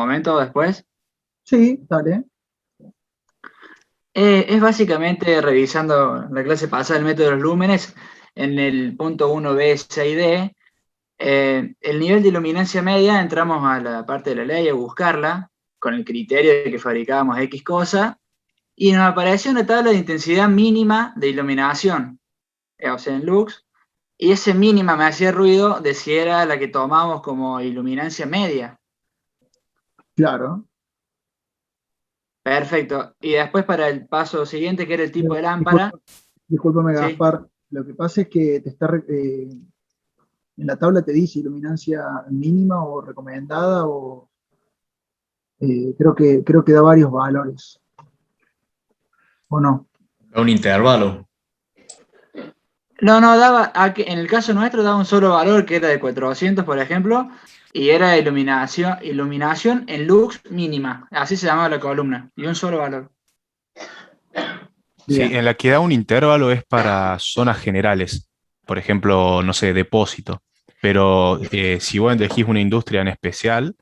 comento después. Sí, dale. Es básicamente revisando la clase pasada del método de los lúmenes, en el punto 1b, C y D, el nivel de iluminancia media, entramos a la parte de la ley a buscarla, con el criterio de que fabricábamos X cosa, y nos apareció una tabla de intensidad mínima de iluminación, o sea, en lux, y ese mínima me hacía ruido de si era la que tomamos como iluminancia media. Claro. Perfecto. Y después para el paso siguiente, que era el tipo Pero, de lámpara, discúlpame, ¿sí? Gaspar. Lo que pasa es que en la tabla te dice iluminancia mínima o recomendada, o creo que da varios valores, ¿o no? Un intervalo. No, no, daba, en el caso nuestro daba un solo valor que era de 400, por ejemplo, y era iluminación en lux mínima, así se llamaba la columna, y un solo valor. Sí, Bien. en la que da un intervalo es para zonas generales, por ejemplo, no sé, depósito. Pero si vos elegís una industria en especial,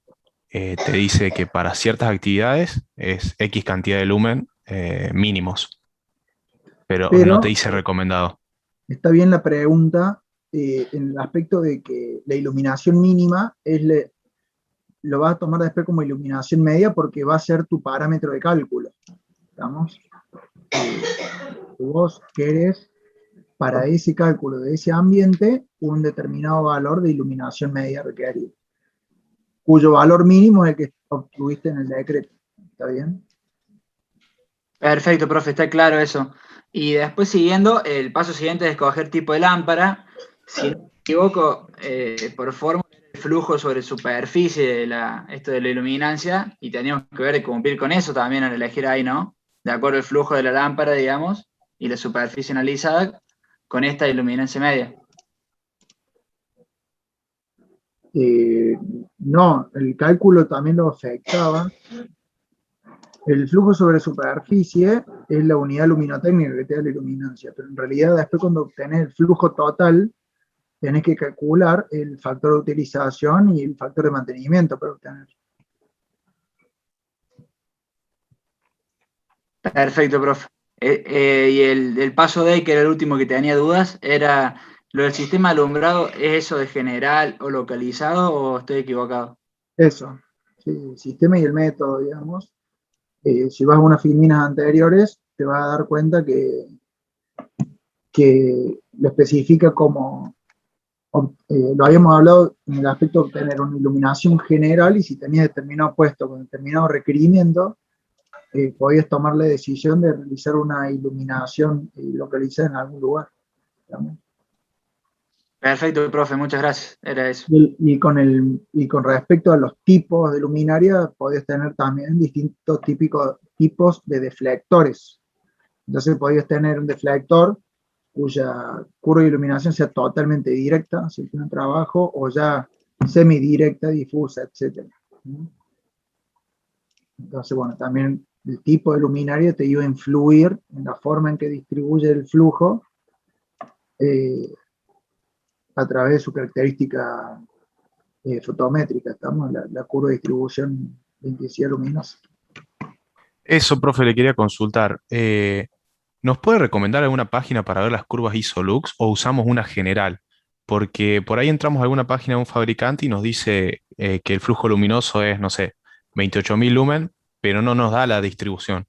te dice que para ciertas actividades es X cantidad de lumen mínimos, pero no te Pero dice recomendado. está bien la pregunta, en el aspecto de que la iluminación mínima lo vas a tomar después como iluminación media porque va a ser tu parámetro de cálculo. ¿Estamos? Vos querés para ese cálculo de ese ambiente un determinado valor de iluminación media requerido, cuyo valor mínimo es el que obtuviste en el decreto. ¿Está bien? Perfecto, profe, está claro eso. Y después siguiendo, el paso siguiente es escoger tipo de lámpara. Si no me equivoco, por fórmula, el flujo sobre superficie de esto de la iluminancia, y teníamos que ver y cumplir con eso también al elegir ahí, ¿no? De acuerdo al flujo de la lámpara, digamos, y la superficie analizada con esta iluminancia media. Eh, no, el cálculo también lo afectaba. El flujo sobre superficie es la unidad luminotécnica que te da la iluminancia, pero en realidad después cuando obtenés el flujo total, tenés que calcular el factor de utilización y el factor de mantenimiento para obtener. Perfecto, profe. Y el paso D, que era el último que tenía dudas, era lo del sistema alumbrado, ¿es eso de general o localizado o estoy equivocado? Eso, sí, el sistema y el método, digamos. Si vas a unas filminas anteriores, te vas a dar cuenta que lo especifica como, lo habíamos hablado en el aspecto de obtener una iluminación general, y si tenías determinado puesto con determinado requerimiento, podías tomar la decisión de realizar una iluminación localizada en algún lugar. ¿Digamos? Perfecto, profe, muchas gracias. Era eso. Y con respecto a los tipos de luminaria, podías tener también distintos tipos de deflectores. Entonces podías tener un deflector cuya curva de iluminación sea totalmente directa, si tiene un trabajo, o ya semidirecta, difusa, etc. Entonces, bueno, también el tipo de luminaria te iba a influir en la forma en que distribuye el flujo, eh, a través de su característica fotométrica, estamos en la curva de distribución de intensidad luminosa. Eso, profe, le quería consultar. ¿Nos puede recomendar alguna página para ver las curvas ISOLUX o usamos una general? Porque por ahí entramos a alguna página de un fabricante y nos dice que el flujo luminoso es, no sé, 28.000 lumen, pero no nos da la distribución.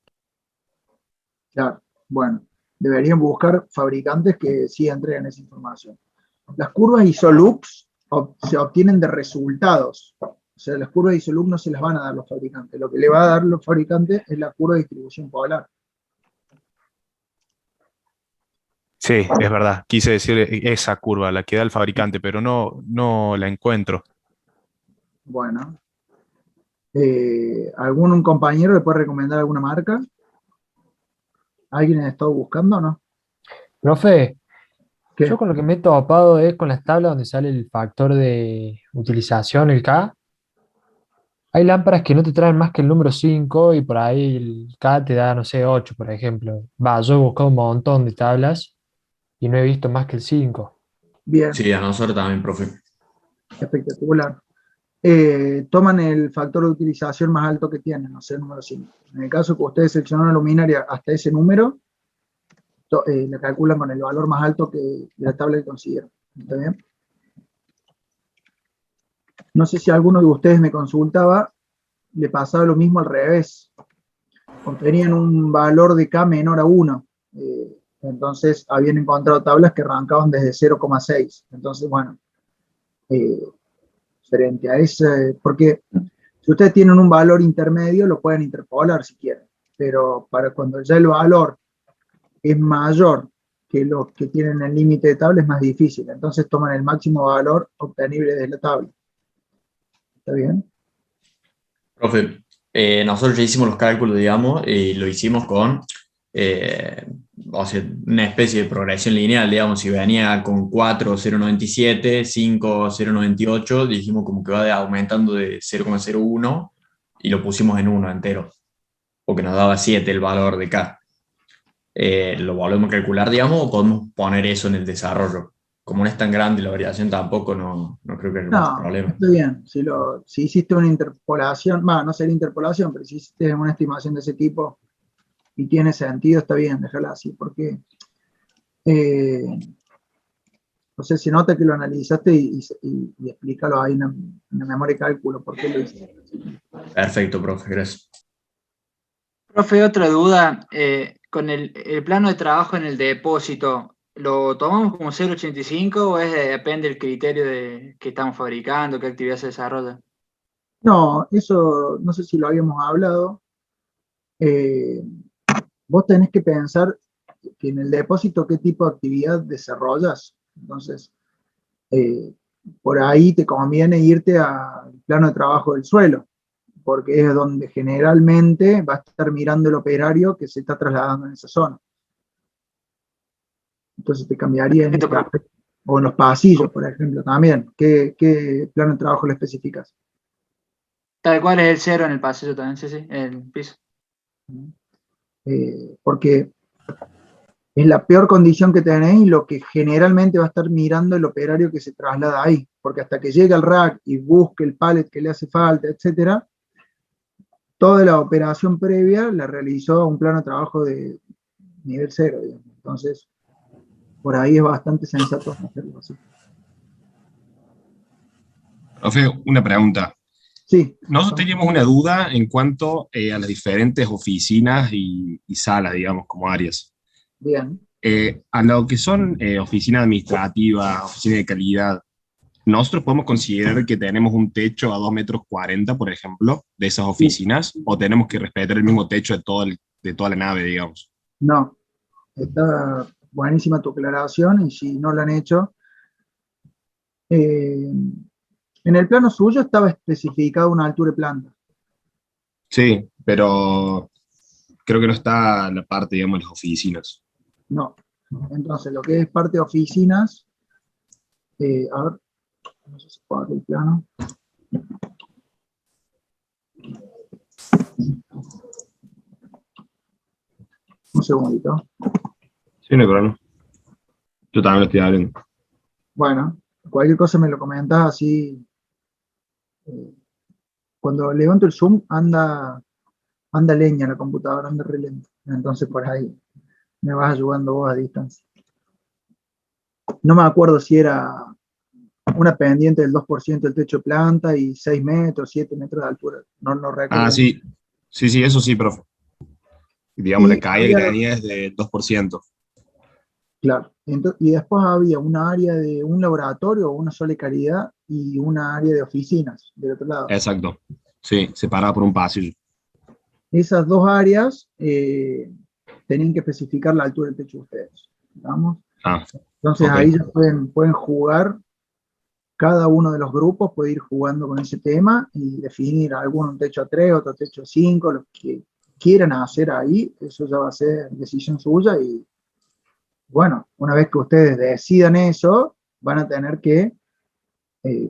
Claro, bueno, deberían buscar fabricantes que sí entreguen esa información. Las curvas ISOLUX se obtienen de resultados. O sea, las curvas ISOLUX no se las van a dar los fabricantes. Lo que le va a dar los fabricantes es la curva de distribución polar. Sí, es verdad. Quise decir esa curva, la que da el fabricante, pero no la encuentro. Bueno, ¿algún compañero le puede recomendar alguna marca? ¿Alguien ha estado buscando o no? Profe, yo ¿Qué? con lo que me he topado es con las tablas donde sale el factor de utilización, el K. Hay lámparas que no te traen más que el número 5 y por ahí el K te da, no sé, 8 por ejemplo. Va, yo he buscado un montón de tablas y no he visto más que el 5. Bien, Sí, a nosotros también, profe. espectacular. toman el factor de utilización más alto que tienen, o sea, el número 5. En el caso que ustedes seleccionan una luminaria hasta ese número, la calculan con el valor más alto de la tabla que consideran. ¿Está bien? No sé si alguno de ustedes me consultaba, le pasaba lo mismo al revés. Obtenían un valor de K menor a 1. Entonces habían encontrado tablas que arrancaban desde 0,6. Entonces, bueno, frente a ese, porque si ustedes tienen un valor intermedio, lo pueden interpolar si quieren, pero para cuando ya el valor es mayor que los que tienen el límite de tabla es más difícil, entonces toman el máximo valor obtenible de la tabla. ¿Está bien? Profe, nosotros ya hicimos los cálculos, digamos, y lo hicimos con o sea, una especie de progresión lineal, digamos, si venía con 4, 0,97, 5, 0,98, dijimos como que va aumentando de 0,01 y lo pusimos en 1 entero, porque nos daba 7 el valor de K. ¿Lo volvemos a calcular, digamos, o podemos poner eso en el desarrollo? Como no es tan grande la variación, tampoco no creo que haya mucho problema. Está bien. Si hiciste una interpolación, no sería interpolación, pero si hiciste una estimación de ese tipo y tiene sentido, está bien, déjala así, porque o sea, se nota que lo analizaste y explícalo ahí en la memoria de cálculo, por qué lo hiciste. Perfecto, profe, gracias. Profe, otra duda, con el plano de trabajo en el depósito, ¿lo tomamos como 0,85 o depende del criterio que estamos fabricando, qué actividad se desarrolla? No, eso no sé si lo habíamos hablado. Vos tenés que pensar que en el depósito qué tipo de actividad desarrollas. Entonces, por ahí te conviene irte al plano de trabajo del suelo, porque es donde generalmente va a estar mirando el operario que se está trasladando en esa zona. Entonces te cambiaría en ese aspecto. O en los pasillos, por ejemplo, también. ¿Qué plano de trabajo le especificas? Tal cual es el 0 en el pasillo también, sí, el piso. Porque es la peor condición que tenéis y lo que generalmente va a estar mirando el operario que se traslada ahí, porque hasta que llegue al rack y busque el pallet que le hace falta, etcétera, toda la operación previa la realizó un plano de trabajo de nivel 0, digamos. Entonces, por ahí es bastante sensato hacerlo así. Profe, una pregunta. Sí. Nosotros teníamos una duda en cuanto a las diferentes oficinas y salas, digamos, como áreas. Bien. A lo que son oficina administrativa, oficina de calidad, ¿nosotros podemos considerar que tenemos un techo a 2,40 metros, por ejemplo, de esas oficinas? ¿O tenemos que respetar el mismo techo de toda la nave, digamos? No. Está buenísima tu aclaración y si no lo han hecho, en el plano suyo estaba especificado una altura de planta. Sí, pero creo que no está la parte, digamos, de las oficinas. No. Entonces, lo que es parte de oficinas, a ver, no sé si puedo abrir el plano. Un segundito. Sí, no hay problema. Yo también lo estoy abriendo. Bueno, cualquier cosa me lo comentas así. Cuando levanto el Zoom, anda leña la computadora, anda re lento. Entonces, por ahí me vas ayudando vos a distancia. No me acuerdo si era una pendiente del 2% del techo de planta y 6 metros, 7 metros de altura. No recuerdo. Ah, sí. Sí, eso sí, profe. Digamos, Y la caída que había, tenía es de 2%. claro. Y después había una área de un laboratorio o una sola de calidad y una área de oficinas del otro lado. Exacto. Sí, separada por un pasillo. Esas dos áreas tenían que especificar la altura del techo de ustedes. ¿Vamos? Ah, Entonces ok. ahí ya pueden jugar, cada uno de los grupos puede ir jugando con ese tema y definir alguno un techo a 3, otro techo a 5, lo que quieran hacer ahí, eso ya va a ser decisión suya y bueno, una vez que ustedes decidan eso, van a tener que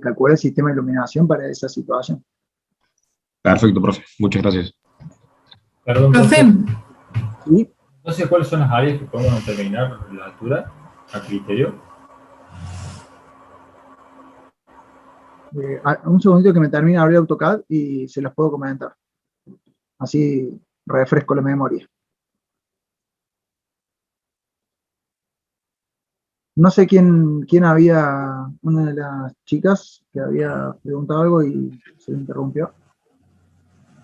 calcular el sistema de iluminación para esa situación. Perfecto, profe. Muchas gracias. Perdón, Profe, ¿Sí? no sé cuáles son las áreas que podemos determinar la altura a criterio. Un segundito que me termine de abrir AutoCAD y se los puedo comentar. Así refresco la memoria. No sé quién había, una de las chicas que había preguntado algo y se interrumpió.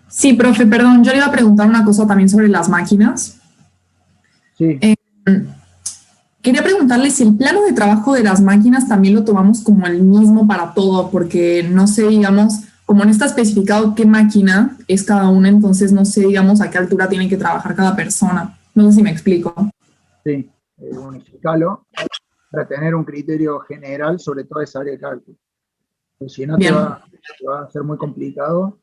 Sí, profe, perdón, yo le iba a preguntar una cosa también sobre las máquinas. Sí. Quería preguntarle si el plano de trabajo de las máquinas también lo tomamos como el mismo para todo, porque no sé, digamos, como no está especificado qué máquina es cada una, entonces no sé, digamos, a qué altura tiene que trabajar cada persona. No sé si me explico. Sí, unificarlo para tener un criterio general sobre toda esa área de cálculo. Porque si no te va a ser muy complicado.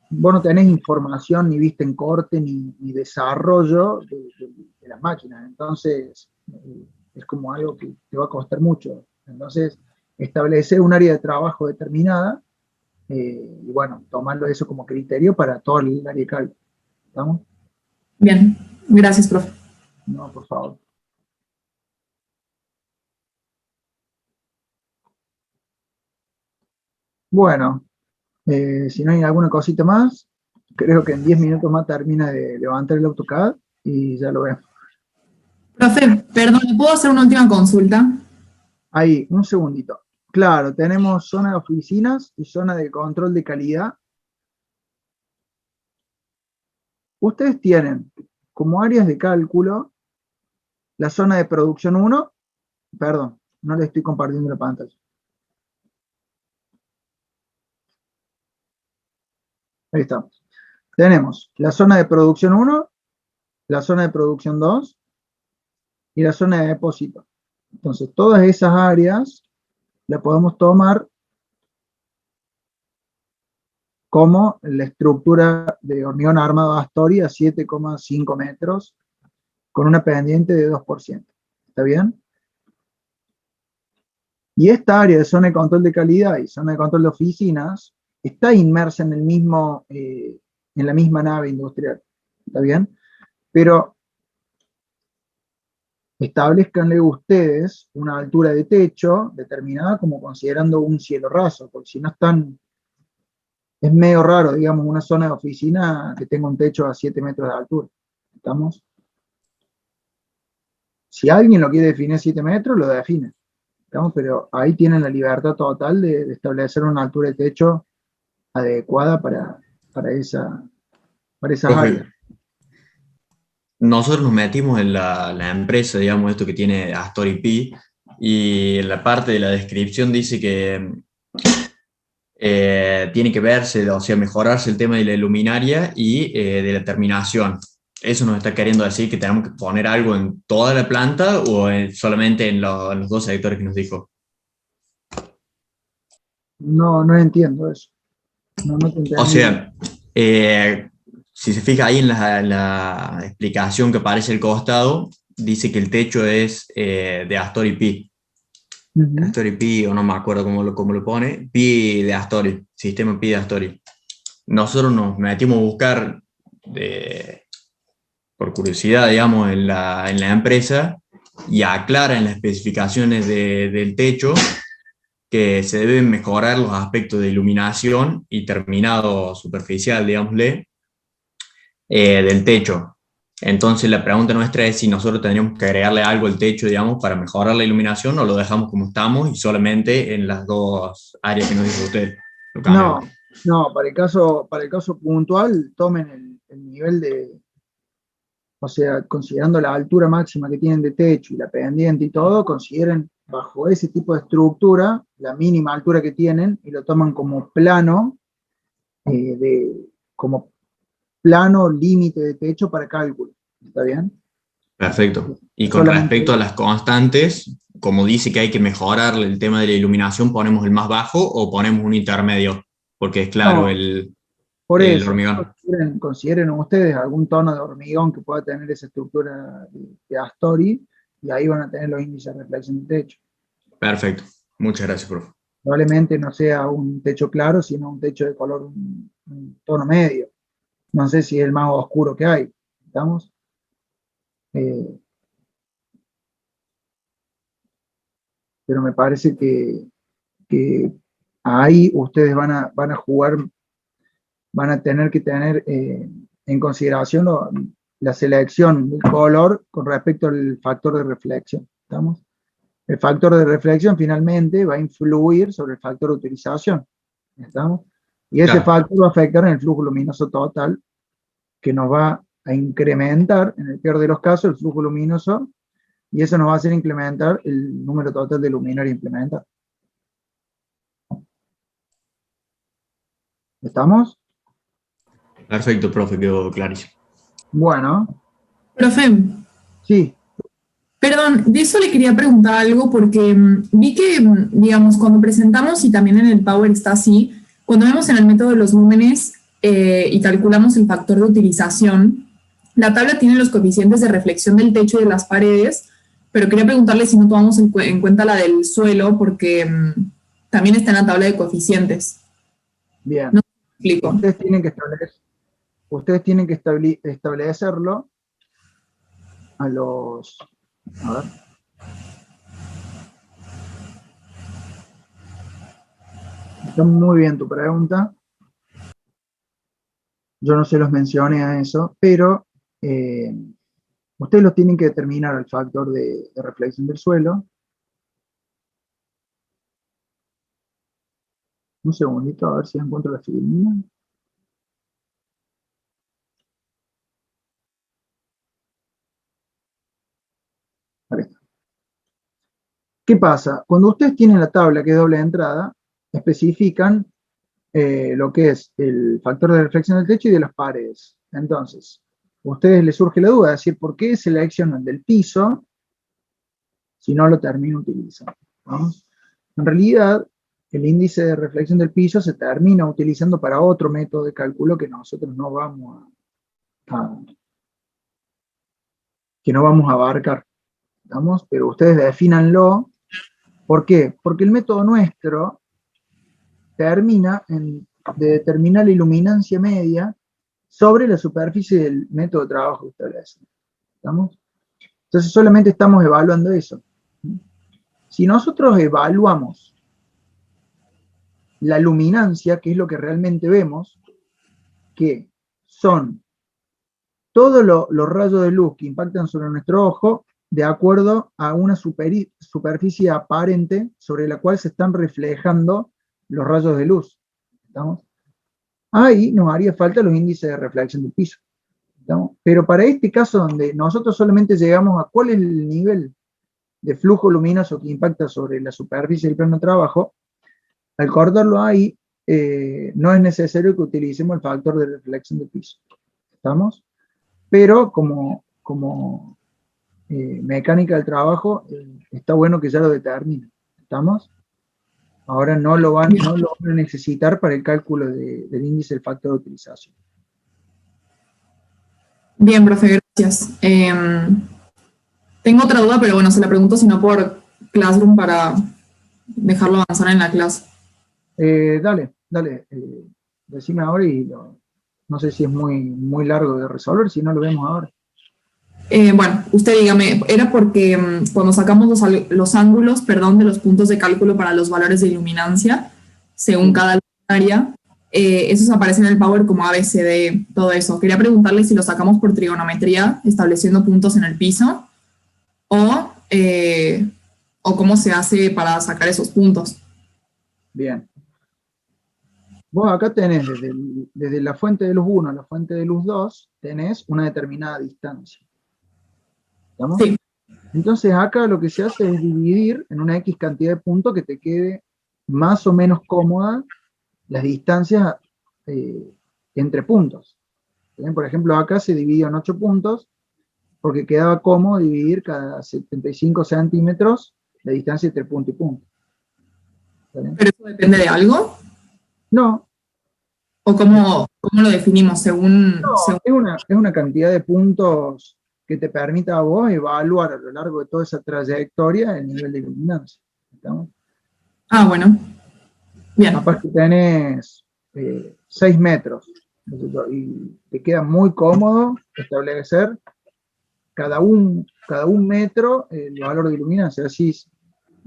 Vos no tenés información ni vista en corte ni desarrollo de las máquinas, entonces es como algo que te va a costar mucho. Entonces, establecer un área de trabajo determinada y bueno, tomarlo eso como criterio para todo el área de cálculo. ¿Estamos? Bien, gracias, profe. No, por favor. Bueno, si no hay alguna cosita más, creo que en 10 minutos más termina de levantar el AutoCAD y ya lo vemos. Profe, perdón, ¿le puedo hacer una última consulta? Ahí, un segundito. Claro, tenemos zona de oficinas y zona de control de calidad. Ustedes tienen como áreas de cálculo la zona de producción 1, perdón, no le estoy compartiendo la pantalla. Ahí estamos. Tenemos la zona de producción 1, la zona de producción 2 y la zona de depósito. Entonces, todas esas áreas las podemos tomar como la estructura de hormigón armado Astori a 7,5 metros con una pendiente de 2%. ¿Está bien? Y esta área de zona de control de calidad y zona de control de oficinas está inmersa en la misma nave industrial. ¿Está bien? Pero establezcanle ustedes una altura de techo determinada como considerando un cielo raso, porque si no están, es medio raro, digamos, una zona de oficina que tenga un techo a 7 metros de altura. ¿Estamos? Si alguien lo quiere definir a 7 metros, lo define. ¿Estamos? Pero ahí tienen la libertad total de establecer una altura de techo adecuada para esas áreas. Profe, nosotros nos metimos en la empresa, digamos, esto que tiene Astor Pi, y en la parte de la descripción dice que tiene que verse, o sea, mejorarse el tema de la luminaria y de la terminación. ¿Eso nos está queriendo decir que tenemos que poner algo en toda la planta o solamente en los dos sectores que nos dijo? No entiendo eso. No te entendí. O sea, si se fija ahí en la explicación que aparece al costado, dice que el techo es de Astor Pi. Astori Pi, o no me acuerdo cómo lo pone, Pi de Astori, sistema Pi de Astori. Nosotros nos metimos a buscar por curiosidad, digamos, en la empresa y aclara en las especificaciones del techo que se deben mejorar los aspectos de iluminación y terminado superficial, digámosle, del techo. Entonces la pregunta nuestra es si nosotros tendríamos que agregarle algo al techo, digamos, para mejorar la iluminación o lo dejamos como estamos y solamente en las dos áreas que nos dijo usted. No, para el caso puntual, tomen el nivel de, o sea, considerando la altura máxima que tienen de techo y la pendiente y todo, consideren bajo ese tipo de estructura la mínima altura que tienen y lo toman como plano, como plano límite de techo para cálculo. ¿Está bien? Perfecto. Y con Solamente respecto a las constantes, como dice que hay que mejorar el tema de la iluminación, ¿ponemos el más bajo o ponemos un intermedio? Porque es claro no, el por eso, hormigón. consideren ustedes algún tono de hormigón que pueda tener esa estructura de Astori y ahí van a tener los índices de reflexión de techo. Perfecto. Muchas gracias, profe. Probablemente no sea un techo claro, sino un techo de color, un tono medio. No sé si es el más oscuro que hay. ¿Estamos? pero me parece que ahí ustedes van a jugar, van a tener que tener en consideración la selección del color con respecto al factor de reflexión. ¿Estamos? El factor de reflexión finalmente va a influir sobre el factor de utilización. ¿Estamos? Y ese Claro. factor va a afectar en el flujo luminoso total, que nos va a incrementar, en el peor de los casos, el flujo luminoso, y eso nos va a hacer incrementar el número total de luminaria implementada. ¿Estamos? Perfecto, profe, quedó clarísimo. Bueno, Profe, sí, perdón, de eso le quería preguntar algo porque vi que, digamos, cuando presentamos y también en el Power está así, cuando vemos en el método de los lúmenes y calculamos el factor de utilización, la tabla tiene los coeficientes de reflexión del techo y de las paredes, pero quería preguntarle si no tomamos en cuenta la del suelo porque también está en la tabla de coeficientes. bien. No me explico. Ustedes tienen que establecerlo a los... A ver. Está muy bien tu pregunta. Yo no se los mencioné a eso, pero ustedes los tienen que determinar el factor de reflexión del suelo. Un segundito, a ver si encuentro la figurina. Ahí está. ¿Qué pasa? Cuando ustedes tienen la tabla que es doble de entrada, especifican lo que es el factor de reflexión del techo y de las paredes. Entonces, a ustedes les surge la duda de decir por qué seleccionan del piso si no lo termino utilizando. ¿Vamos? En realidad, el índice de reflexión del piso se termina utilizando para otro método de cálculo que nosotros no vamos a abarcar. ¿Estamos? Pero ustedes defínanlo. ¿Por qué? Porque el método nuestro termina de determinar la iluminancia media sobre la superficie del método de trabajo que establece. ¿Estamos? Entonces solamente estamos evaluando eso. Si nosotros evaluamos la luminancia, que es lo que realmente vemos, que son todos los rayos de luz que impactan sobre nuestro ojo de acuerdo a una superficie aparente sobre la cual se están reflejando los rayos de luz. ¿Estamos? Ahí nos haría falta los índices de reflexión del piso. ¿Estamos? Pero para este caso donde nosotros solamente llegamos a cuál es el nivel de flujo luminoso que impacta sobre la superficie del plano de trabajo, al cortarlo ahí, no es necesario que utilicemos el factor de reflexión del piso. ¿Estamos? Pero como mecánica del trabajo, está bueno que ya lo determine. ¿Estamos? Ahora no lo van a necesitar para el cálculo del índice del factor de utilización. Bien, profe, gracias. Tengo otra duda, pero bueno, se la pregunto si no por Classroom para dejarlo avanzar en la clase. Dale, decime ahora y no sé si es muy largo de resolver, si no lo vemos ahora. Bueno, usted dígame, era porque cuando sacamos los ángulos, perdón, de los puntos de cálculo para los valores de iluminancia, según cada área, esos aparecen en el Power como ABCD, todo eso. Quería preguntarle si lo sacamos por trigonometría, estableciendo puntos en el piso, o cómo se hace para sacar esos puntos. Bien. Vos acá tenés desde la fuente de luz 1 a la fuente de luz 2, tenés una determinada distancia. ¿Estamos? Sí. Entonces acá lo que se hace es dividir en una X cantidad de puntos que te quede más o menos cómoda las distancias entre puntos. ¿Bien? Por ejemplo, acá se dividió en 8 puntos porque quedaba cómodo dividir cada 75 centímetros la distancia entre punto y punto. ¿Bien? ¿Pero eso depende de algo? No. ¿O cómo lo definimos según...? No, es una cantidad de puntos que te permita a vos evaluar a lo largo de toda esa trayectoria el nivel de iluminancia. ¿Estamos? Ah, bueno. Bien. Capaz que tenés 6 metros, y te queda muy cómodo establecer cada un metro el valor de iluminancia. Así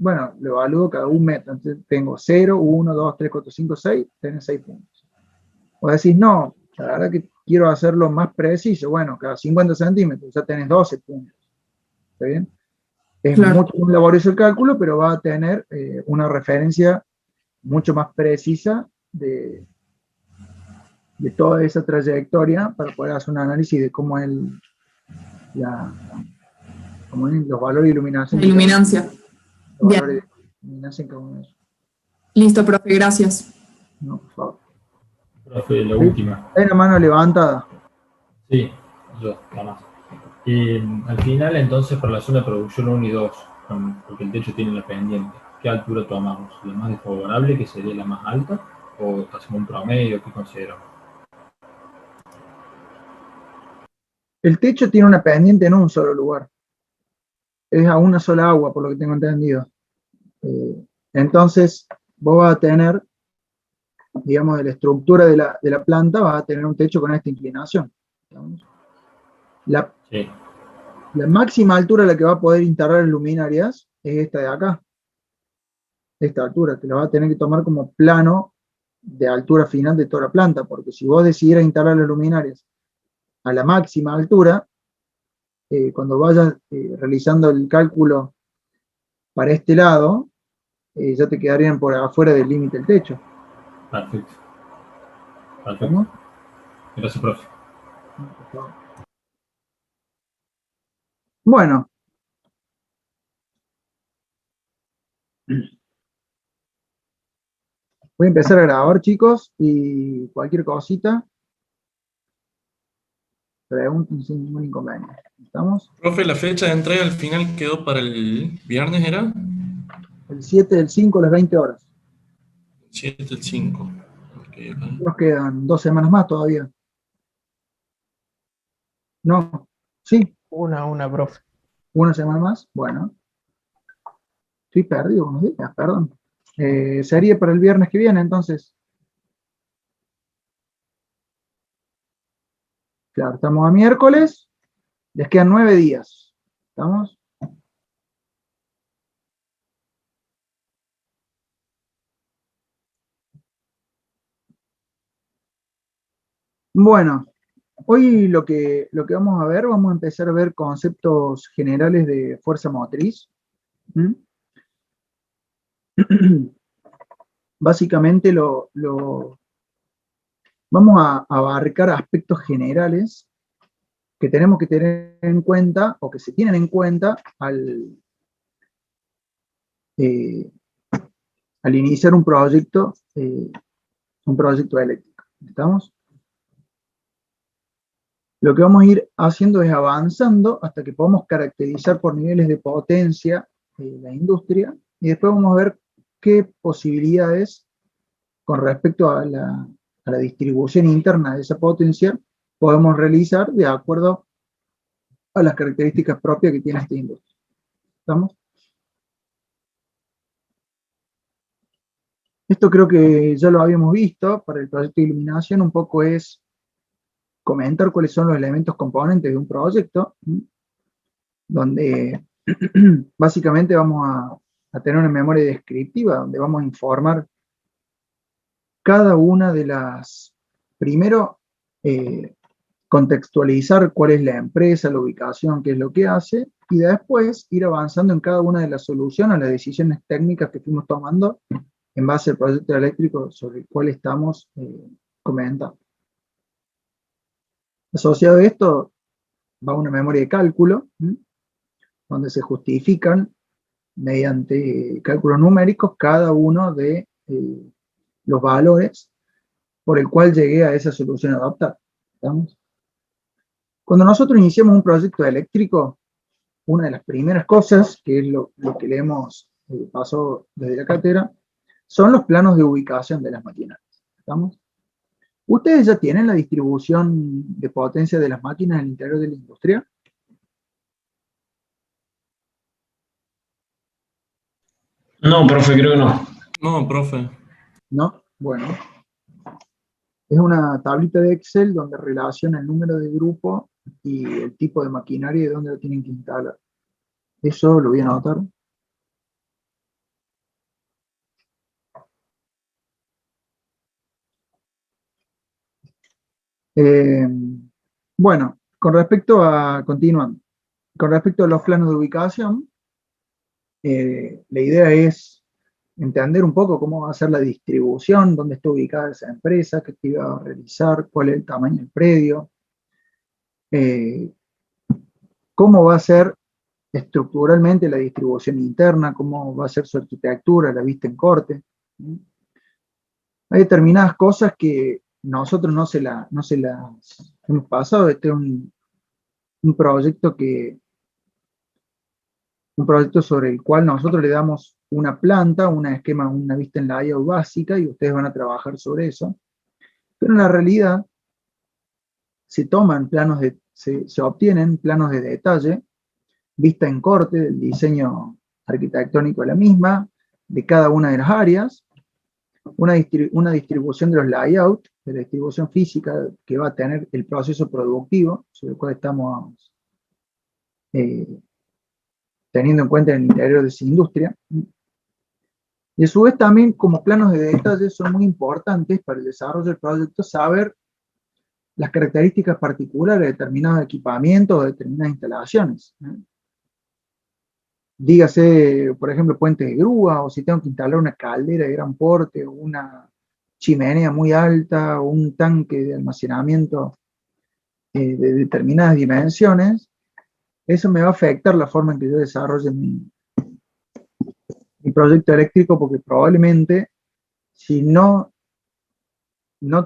bueno, lo evalúo cada 1 metro. Entonces tengo 0, 1, 2, 3, 4, 5, 6, tenés 6 puntos. O decís, no, la verdad que quiero hacerlo más preciso. Bueno, cada 50 centímetros ya tenés 12 puntos. ¿Está bien? Es Claro. mucho más laborioso el cálculo, pero va a tener una referencia mucho más precisa de toda esa trayectoria para poder hacer un análisis de cómo es los valores de iluminación. La iluminancia. Los Bien. valores de iluminación que uno es. Listo, profe, gracias. No, por favor. Profe, la última. Hay una mano levantada. Sí, yo, nada más. Al final, entonces, para la zona de producción 1 y 2, porque el techo tiene la pendiente, ¿qué altura tomamos? ¿La más desfavorable, que sería la más alta? ¿O hacemos un promedio? ¿Qué consideramos? El techo tiene una pendiente en un solo lugar. Es a una sola agua, por lo que tengo entendido. Entonces, vos vas a tener, digamos, de la estructura de la planta, vas a tener un techo con esta inclinación. ¿Digamos? Sí. La máxima altura a la que va a poder instalar luminarias es esta de acá. Esta altura, que la va a tener que tomar como plano de altura final de toda la planta, porque si vos decidieras instalar las luminarias a la máxima altura, cuando vayas realizando el cálculo para este lado, ya te quedarían por afuera del límite del techo. Perfecto. Perfecto. ¿Vamos? Gracias, profe. Bueno. Voy a empezar a grabar, chicos, y cualquier cosita, pregunten sin ningún inconveniente. ¿Estamos? Profe, la fecha de entrega al final quedó para el viernes, ¿era? El 7 del 5 a las 20 horas. 7 del 5. Okay, okay. Nos quedan 2 semanas más todavía. No, sí. Una, profe. ¿Una semana más? Bueno. Estoy perdido unos días, perdón. Sería para el viernes que viene, entonces. Claro, estamos a miércoles. Les quedan 9 días. ¿Estamos? Bueno, hoy lo que vamos a ver, vamos a empezar a ver conceptos generales de fuerza motriz. Básicamente vamos a abarcar aspectos generales que tenemos que tener en cuenta o que se tienen en cuenta al iniciar un proyecto eléctrico. ¿Estamos? Lo que vamos a ir haciendo es avanzando hasta que podamos caracterizar por niveles de potencia la industria, y después vamos a ver qué posibilidades con respecto a la distribución interna de esa potencia podemos realizar de acuerdo a las características propias que tiene esta industria. ¿Estamos? Esto creo que ya lo habíamos visto para el proyecto de iluminación, un poco es comentar cuáles son los elementos componentes de un proyecto, donde básicamente vamos a tener una memoria descriptiva, donde vamos a informar cada una de las, primero, contextualizar cuál es la empresa, la ubicación, qué es lo que hace, y después ir avanzando en cada una de las soluciones, las decisiones técnicas que fuimos tomando en base al proyecto eléctrico sobre el cual estamos comentando. Asociado a esto va una memoria de cálculo, donde se justifican mediante cálculos numéricos cada uno de los valores por el cual llegué a esa solución adaptada. ¿Estamos? Cuando nosotros iniciamos un proyecto eléctrico, una de las primeras cosas, que es lo que le hemos pasado desde la cátedra, son los planos de ubicación de las maquinarias. ¿Estamos? ¿Ustedes ya tienen la distribución de potencia de las máquinas en el interior de la industria? No, profe, creo que no. No, profe. ¿No? Bueno. Es una tablita de Excel donde relaciona el número de grupo y el tipo de maquinaria y dónde lo tienen que instalar. Eso lo voy a anotar. Eh, bueno, continuando, con respecto a los planos de ubicación, la idea es entender un poco cómo va a ser la distribución, dónde está ubicada esa empresa, qué actividad va a realizar, cuál es el tamaño del predio, cómo va a ser estructuralmente la distribución interna, cómo va a ser su arquitectura, la vista en corte. Hay determinadas cosas que nosotros no se las hemos pasado. Este es un proyecto un proyecto sobre el cual nosotros le damos una planta, una esquema, una vista en layout básica, y ustedes van a trabajar sobre eso. Pero en la realidad se obtienen planos de detalle, vista en corte del diseño arquitectónico de la misma, de cada una de las áreas, una distribución de los layouts, de la distribución física que va a tener el proceso productivo, sobre el cual estamos teniendo en cuenta en el interior de esa industria. Y a su vez también, como planos de detalle, son muy importantes para el desarrollo del proyecto saber las características particulares de determinados equipamientos o de determinadas instalaciones. Dígase, por ejemplo, puentes de grúa, o si tengo que instalar una caldera de gran porte, o una chimenea muy alta, o un tanque de almacenamiento de determinadas dimensiones. Eso me va a afectar la forma en que yo desarrolle mi proyecto eléctrico, porque probablemente si no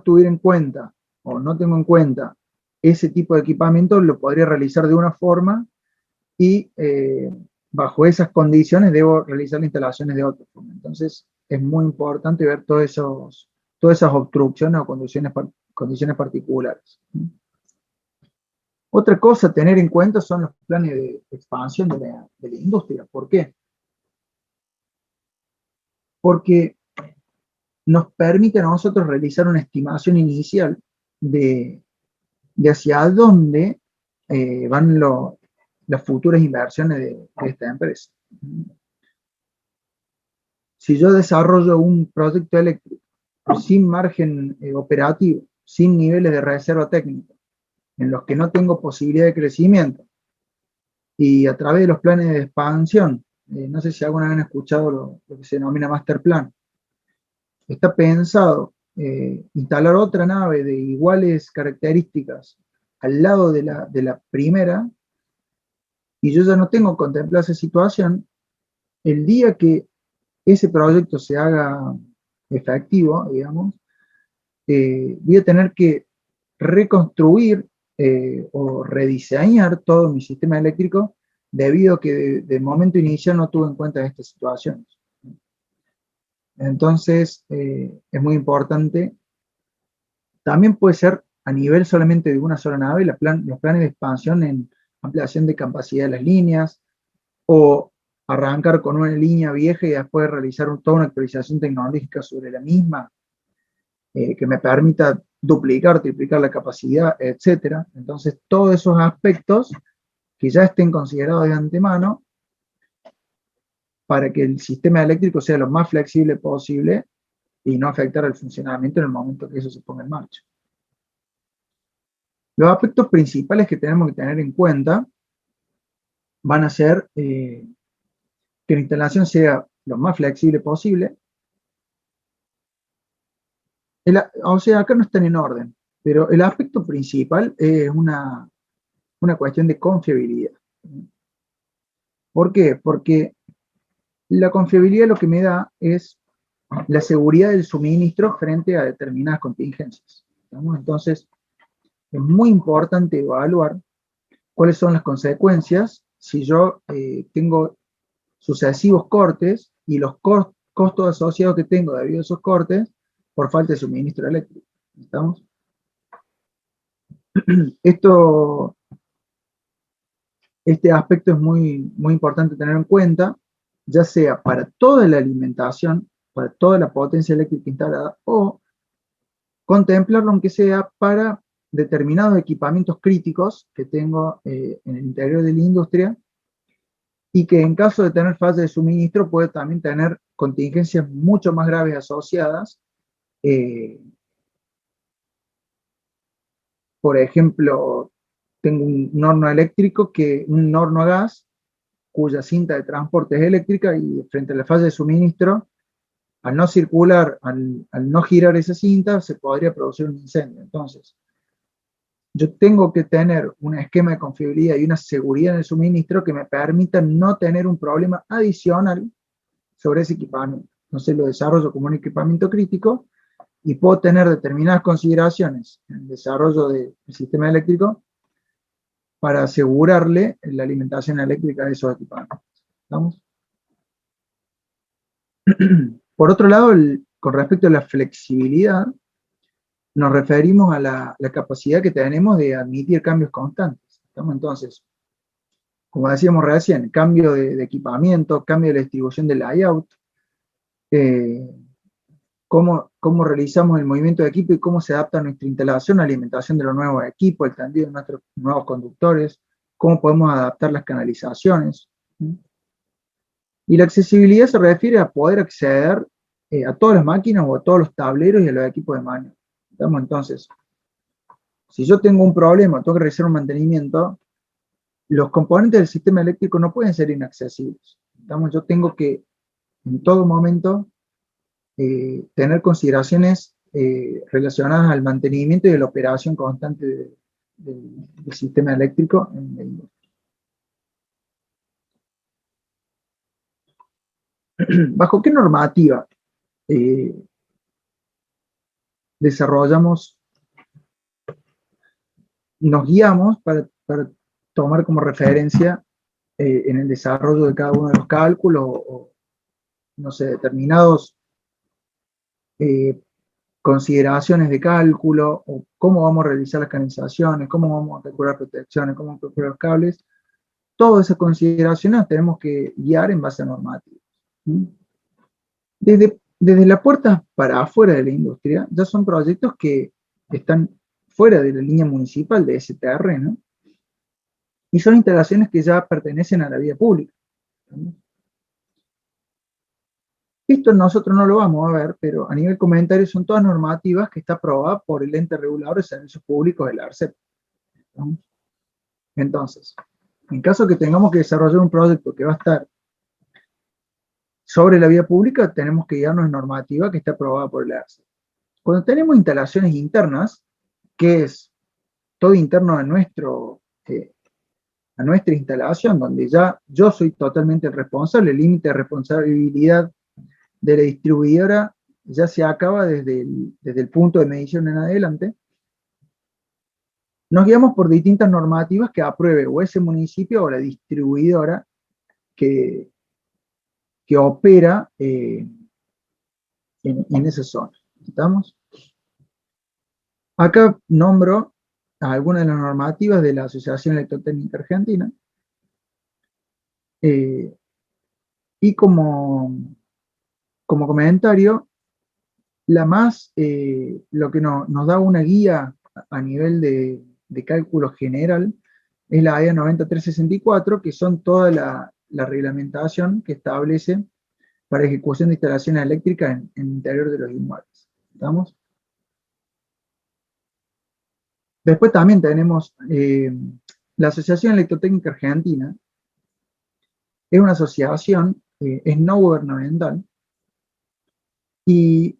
tuviera en cuenta o no tengo en cuenta ese tipo de equipamiento, lo podría realizar de una forma y bajo esas condiciones debo realizar las instalaciones de otra forma. Entonces es muy importante ver todas esas obstrucciones o condiciones particulares. Otra cosa a tener en cuenta son los planes de expansión de la industria. ¿Por qué? Porque nos permite a nosotros realizar una estimación inicial de hacia dónde van las futuras inversiones de esta empresa. Si yo desarrollo un proyecto eléctrico sin margen operativo, sin niveles de reserva técnica, en los que no tengo posibilidad de crecimiento, y a través de los planes de expansión, no sé si alguna vez han escuchado lo que se denomina master plan, está pensado instalar otra nave de iguales características al lado de la primera, y yo ya no tengo contemplada esa situación. El día que ese proyecto se haga efectivo, digamos, voy a tener que reconstruir o rediseñar todo mi sistema eléctrico, debido a que de momento inicial no tuve en cuenta estas situaciones. Entonces, es muy importante. También puede ser a nivel solamente de una sola nave, los planes de expansión en ampliación de capacidad de las líneas, o arrancar con una línea vieja y después realizar toda una actualización tecnológica sobre la misma, que me permita duplicar, triplicar la capacidad, etc. Entonces, todos esos aspectos que ya estén considerados de antemano para que el sistema eléctrico sea lo más flexible posible y no afectar el funcionamiento en el momento que eso se ponga en marcha. Los aspectos principales que tenemos que tener en cuenta van a ser que la instalación sea lo más flexible posible. O sea, acá no están en orden, pero el aspecto principal es una cuestión de confiabilidad. ¿Por qué? Porque la confiabilidad lo que me da es la seguridad del suministro frente a determinadas contingencias. Entonces, es muy importante evaluar cuáles son las consecuencias si yo tengo sucesivos cortes y los costos asociados que tengo debido a esos cortes por falta de suministro eléctrico. ¿Estamos? Este aspecto es muy, muy importante tener en cuenta, ya sea para toda la alimentación, para toda la potencia eléctrica instalada, o contemplarlo aunque sea para determinados equipamientos críticos que tengo en el interior de la industria, y que en caso de tener falla de suministro puede también tener contingencias mucho más graves asociadas, por ejemplo, tengo un horno eléctrico, un horno a gas, cuya cinta de transporte es eléctrica, y frente a la falla de suministro, al no circular, al no girar esa cinta, se podría producir un incendio. Entonces, yo tengo que tener un esquema de confiabilidad y una seguridad en el suministro que me permita no tener un problema adicional sobre ese equipamiento. Entonces lo desarrollo como un equipamiento crítico y puedo tener determinadas consideraciones en el desarrollo del sistema eléctrico para asegurarle la alimentación eléctrica de esos equipamientos. ¿Estamos? Por otro lado, con respecto a la flexibilidad, nos referimos a la capacidad que tenemos de admitir cambios constantes. ¿Estamos? Entonces, como decíamos recién, cambio de equipamiento, cambio de la distribución del layout, cómo realizamos el movimiento de equipo y cómo se adapta nuestra instalación a la alimentación de los nuevos equipos, el tendido de nuestros nuevos conductores, cómo podemos adaptar las canalizaciones. Y la accesibilidad se refiere a poder acceder a todas las máquinas o a todos los tableros y a los equipos de maniobra. Entonces, si yo tengo un problema, tengo que realizar un mantenimiento, los componentes del sistema eléctrico no pueden ser inaccesibles. Yo tengo que, en todo momento, tener consideraciones relacionadas al mantenimiento y a la operación constante del sistema eléctrico en la industria. ¿Bajo qué normativa nos guiamos para tomar como referencia en el desarrollo de cada uno de los cálculos o no sé, determinados consideraciones de cálculo, o cómo vamos a realizar las canalizaciones, cómo vamos a calcular protecciones, cómo calcular los cables? Todas esas consideraciones las tenemos que guiar en base a normativas. Desde la puerta para afuera de la industria, ya son proyectos que están fuera de la línea municipal de ese terreno, y son instalaciones que ya pertenecen a la vía pública. Esto nosotros no lo vamos a ver, pero a nivel comentario son todas normativas que está aprobada por el ente regulador de servicios públicos del ARCEP. Entonces, en caso que tengamos que desarrollar un proyecto que va a estar sobre la vía pública, tenemos que guiarnos en normativa que está aprobada por el ARCEP. Cuando tenemos instalaciones internas, que es todo interno a nuestra instalación, donde ya yo soy totalmente el responsable, el límite de responsabilidad de la distribuidora ya se acaba desde el punto de medición en adelante, nos guiamos por distintas normativas que apruebe o ese municipio o la distribuidora que opera en esa zona. ¿Estamos? Acá nombro algunas de las normativas de la Asociación Electrotécnica Argentina, y como comentario, lo que nos da una guía a nivel de cálculo general es la AEA 9364, que son toda la reglamentación que establece para ejecución de instalaciones eléctricas en el interior de los inmuebles. ¿Estamos? Después también tenemos la Asociación Electrotécnica Argentina. Es una asociación, es no gubernamental, y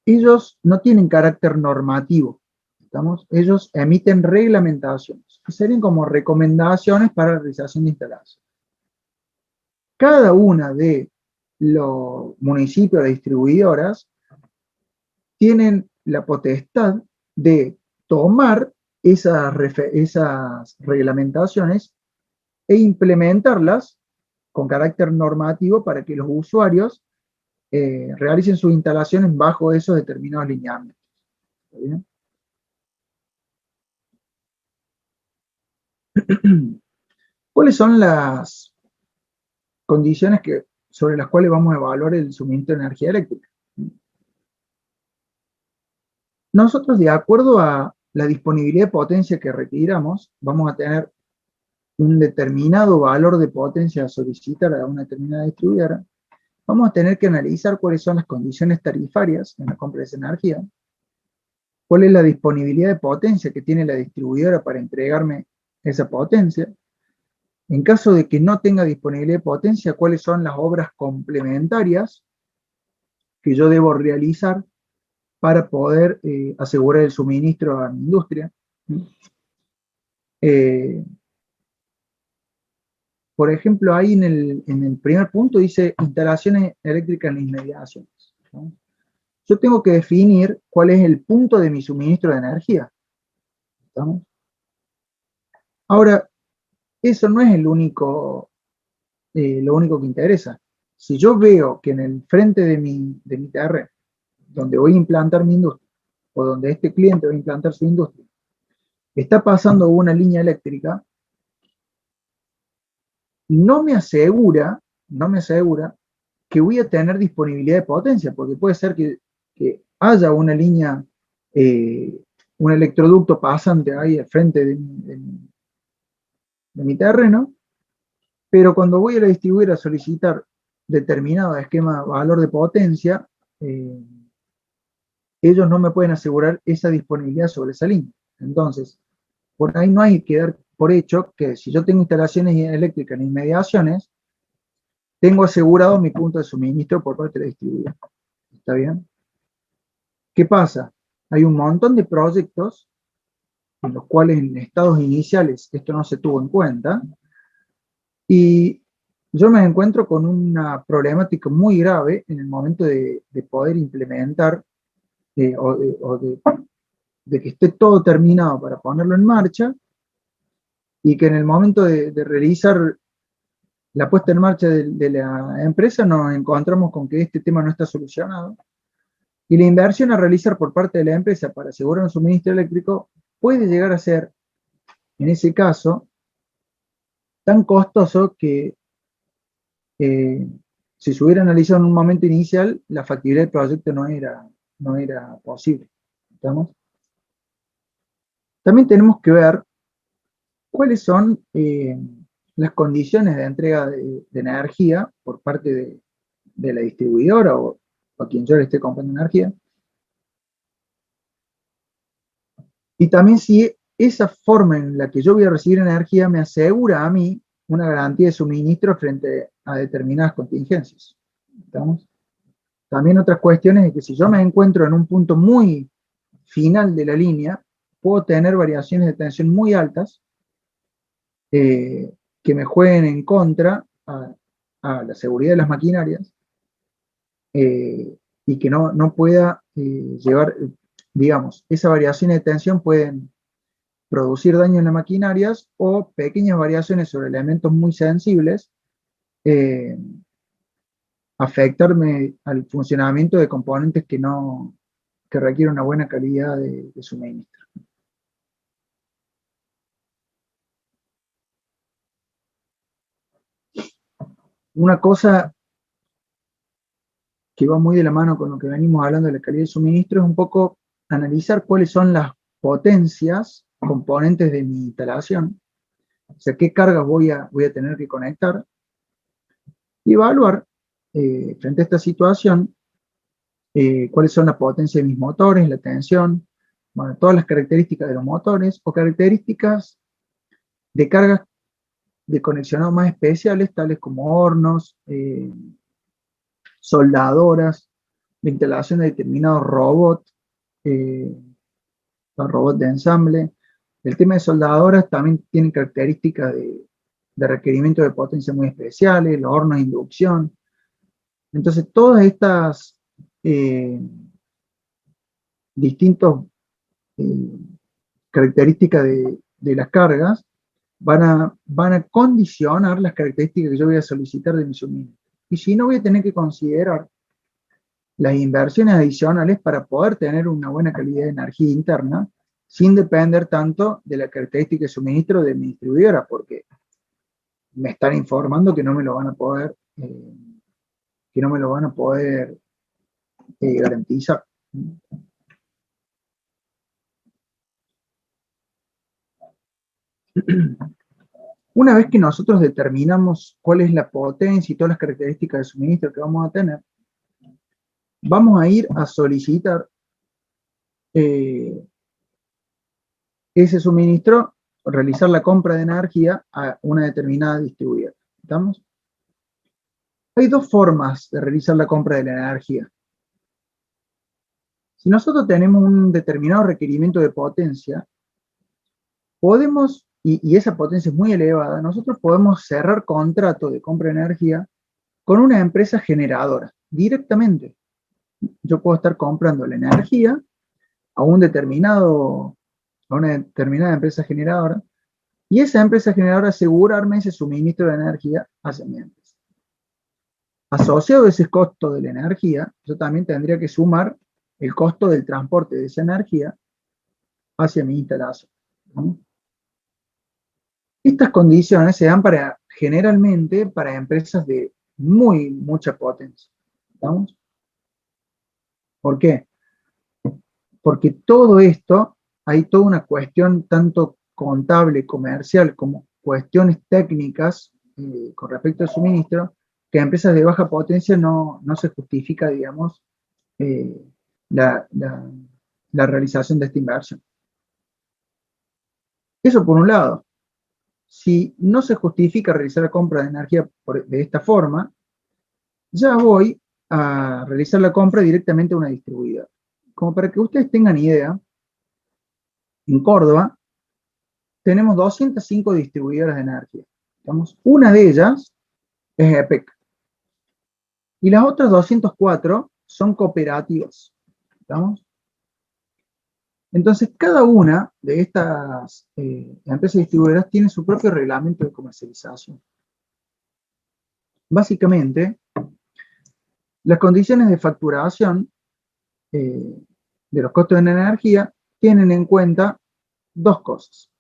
ellos no tienen carácter normativo. ¿Estamos? Ellos emiten reglamentaciones, que serían como recomendaciones para la realización de instalaciones. Cada una de los municipios de distribuidoras tienen la potestad de tomar esas reglamentaciones e implementarlas con carácter normativo para que los usuarios realicen sus instalaciones bajo esos determinados lineamientos. ¿Está bien? ¿Cuáles son las condiciones sobre las cuales vamos a evaluar el suministro de energía eléctrica? Nosotros, de acuerdo a la disponibilidad de potencia que requiramos, vamos a tener un determinado valor de potencia a solicitar a una determinada distribuidora. Vamos a tener que analizar cuáles son las condiciones tarifarias en la compra de esa energía. cuál es la disponibilidad de potencia que tiene la distribuidora para entregarme esa potencia. En caso de que no tenga disponibilidad de potencia, cuáles son las obras complementarias que yo debo realizar para poder asegurar el suministro a mi industria. Por ejemplo, ahí en el primer punto dice instalaciones eléctricas en inmediaciones, ¿no? Yo tengo que definir cuál es el punto de mi suministro de energía. ¿Estamos? Ahora, eso no es lo único que interesa. Si yo veo que en el frente de mi terreno, donde voy a implantar mi industria, o donde este cliente va a implantar su industria, está pasando una línea eléctrica, no me asegura que voy a tener disponibilidad de potencia, porque puede ser que haya una línea, un electroducto pasante ahí al frente de mi terreno, pero cuando voy a la distribuidora a solicitar determinado esquema valor de potencia, ellos no me pueden asegurar esa disponibilidad sobre esa línea. Entonces, por ahí no hay que dar por hecho que si yo tengo instalaciones eléctricas en inmediaciones, tengo asegurado mi punto de suministro por parte de la distribuidora. ¿Está bien? ¿Qué pasa? Hay un montón de proyectos en los cuales en estados iniciales esto no se tuvo en cuenta, y yo me encuentro con una problemática muy grave en el momento de poder implementar de que esté todo terminado para ponerlo en marcha, y que en el momento de realizar la puesta en marcha de la empresa nos encontramos con que este tema no está solucionado, y la inversión a realizar por parte de la empresa para asegurar un suministro eléctrico puede llegar a ser, en ese caso, tan costoso que si se hubiera analizado en un momento inicial, la factibilidad del proyecto no era posible. ¿Estamos? También tenemos que ver cuáles son las condiciones de entrega de energía por parte de la distribuidora o a quien yo le esté comprando energía. Y también si esa forma en la que yo voy a recibir energía me asegura a mí una garantía de suministro frente a determinadas contingencias. ¿Estamos? También otras cuestiones es que si yo me encuentro en un punto muy final de la línea, puedo tener variaciones de tensión muy altas que me jueguen en contra a la seguridad de las maquinarias, y que no pueda llevar, digamos, esa variación de tensión pueden producir daño en las maquinarias o pequeñas variaciones sobre elementos muy sensibles, afectarme al funcionamiento de componentes que requieren una buena calidad de suministro. Una cosa que va muy de la mano con lo que venimos hablando de la calidad de suministro es un poco analizar cuáles son las potencias componentes de mi instalación, o sea, qué cargas voy a tener que conectar, y evaluar frente a esta situación cuáles son las potencias de mis motores, la tensión, bueno, todas las características de los motores o características de cargas de conexionados más especiales, tales como hornos, soldadoras, la instalación de determinados robots, los robots de ensamble. El tema de soldadoras también tiene características de requerimiento de potencia muy especiales, los hornos de inducción. Entonces, todas estas distintas características de las cargas van a condicionar las características que yo voy a solicitar de mi suministro. Y si no, voy a tener que considerar las inversiones adicionales para poder tener una buena calidad de energía interna, sin depender tanto de la característica de suministro de mi distribuidora, porque me están informando que no me lo van a poder, garantizar. Una vez que nosotros determinamos cuál es la potencia y todas las características de suministro que vamos a tener, vamos a ir a solicitar ese suministro, realizar la compra de energía a una determinada distribuidora. ¿Estamos? Hay dos formas de realizar la compra de la energía. Si nosotros tenemos un determinado requerimiento de potencia, podemos, y esa potencia es muy elevada, nosotros podemos cerrar contrato de compra de energía con una empresa generadora, directamente. Yo puedo estar comprando la energía a una determinada empresa generadora, y esa empresa generadora asegurarme ese suministro de energía hacia mi empresa. Asociado a ese costo de la energía, yo también tendría que sumar el costo del transporte de esa energía hacia mi instalación, ¿no? Estas condiciones se dan generalmente para empresas de mucha potencia. ¿Estamos? ¿Por qué? Porque todo esto, hay toda una cuestión tanto contable, comercial, como cuestiones técnicas con respecto al suministro, que a empresas de baja potencia no se justifica, digamos, eh, la realización de esta inversión. Eso por un lado. Si no se justifica realizar la compra de energía de esta forma, ya voy a realizar la compra directamente a una distribuidora. Como para que ustedes tengan idea, en Córdoba tenemos 205 distribuidoras de energía. ¿Estamos? Una de ellas es EPEC. Y las otras 204 son cooperativas. ¿Estamos? Entonces, cada una de estas empresas distribuidoras tiene su propio reglamento de comercialización. Básicamente, las condiciones de facturación de los costos de la energía tienen en cuenta dos cosas.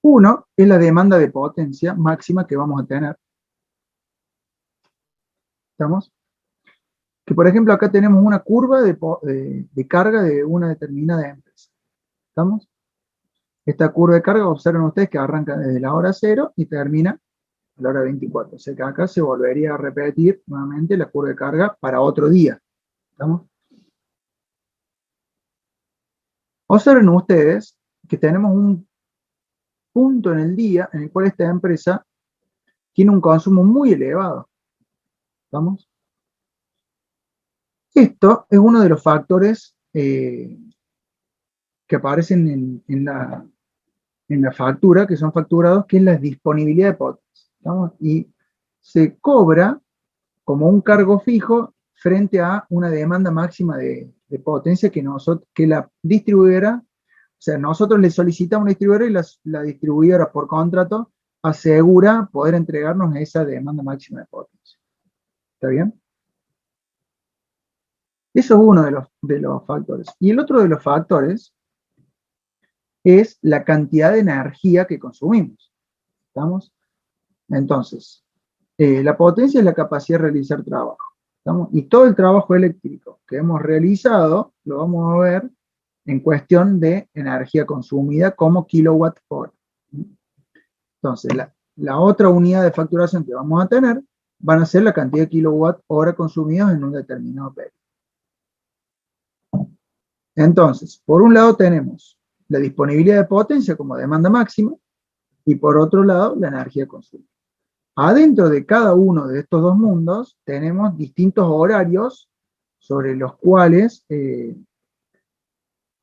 Uno es la demanda de potencia máxima que vamos a tener. ¿Estamos? Que por ejemplo acá tenemos una curva de carga de una determinada empresa. ¿Estamos? Esta curva de carga, observen ustedes que arranca desde la hora 0 y termina a la hora 24. O sea que acá se volvería a repetir nuevamente la curva de carga para otro día. ¿Estamos? Observen ustedes que tenemos un punto en el día en el cual esta empresa tiene un consumo muy elevado. ¿Estamos? Esto es uno de los factores que aparecen en la factura, que son facturados, que es la disponibilidad de potencia. ¿Estamos? Y se cobra como un cargo fijo frente a una demanda máxima de potencia que la distribuidora, o sea, nosotros le solicitamos a una distribuidora y la distribuidora por contrato asegura poder entregarnos esa demanda máxima de potencia. ¿Está bien? Eso es uno de los factores. Y el otro de los factores es la cantidad de energía que consumimos. ¿Estamos? Entonces, la potencia es la capacidad de realizar trabajo. ¿Estamos? Y todo el trabajo eléctrico que hemos realizado lo vamos a ver en cuestión de energía consumida como kilowatt hora. Entonces, la otra unidad de facturación que vamos a tener van a ser la cantidad de kilowatt hora consumidos en un determinado periodo. Entonces, por un lado tenemos la disponibilidad de potencia como demanda máxima y por otro lado la energía consumida. Adentro de cada uno de estos dos mundos tenemos distintos horarios sobre los cuales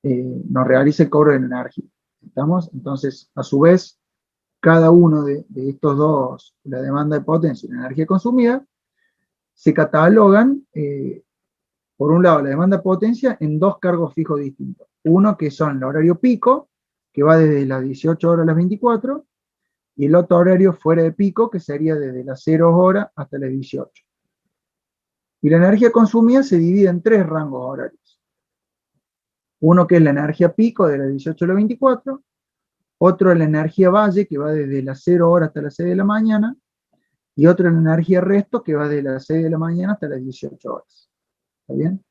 nos realiza el cobro de la energía. ¿Estamos? Entonces, a su vez, cada uno de estos dos, la demanda de potencia y la energía consumida, se catalogan, por un lado, la demanda de potencia en dos cargos fijos distintos. Uno que son el horario pico, que va desde las 18 horas a las 24, y el otro horario fuera de pico, que sería desde las 0 horas hasta las 18. Y la energía consumida se divide en tres rangos horarios. Uno que es la energía pico, de las 18 a las 24, otro es la energía valle, que va desde las 0 horas hasta las 6 de la mañana, y otro es la energía resto, que va desde las 6 de la mañana hasta las 18 horas. ¿Está bien?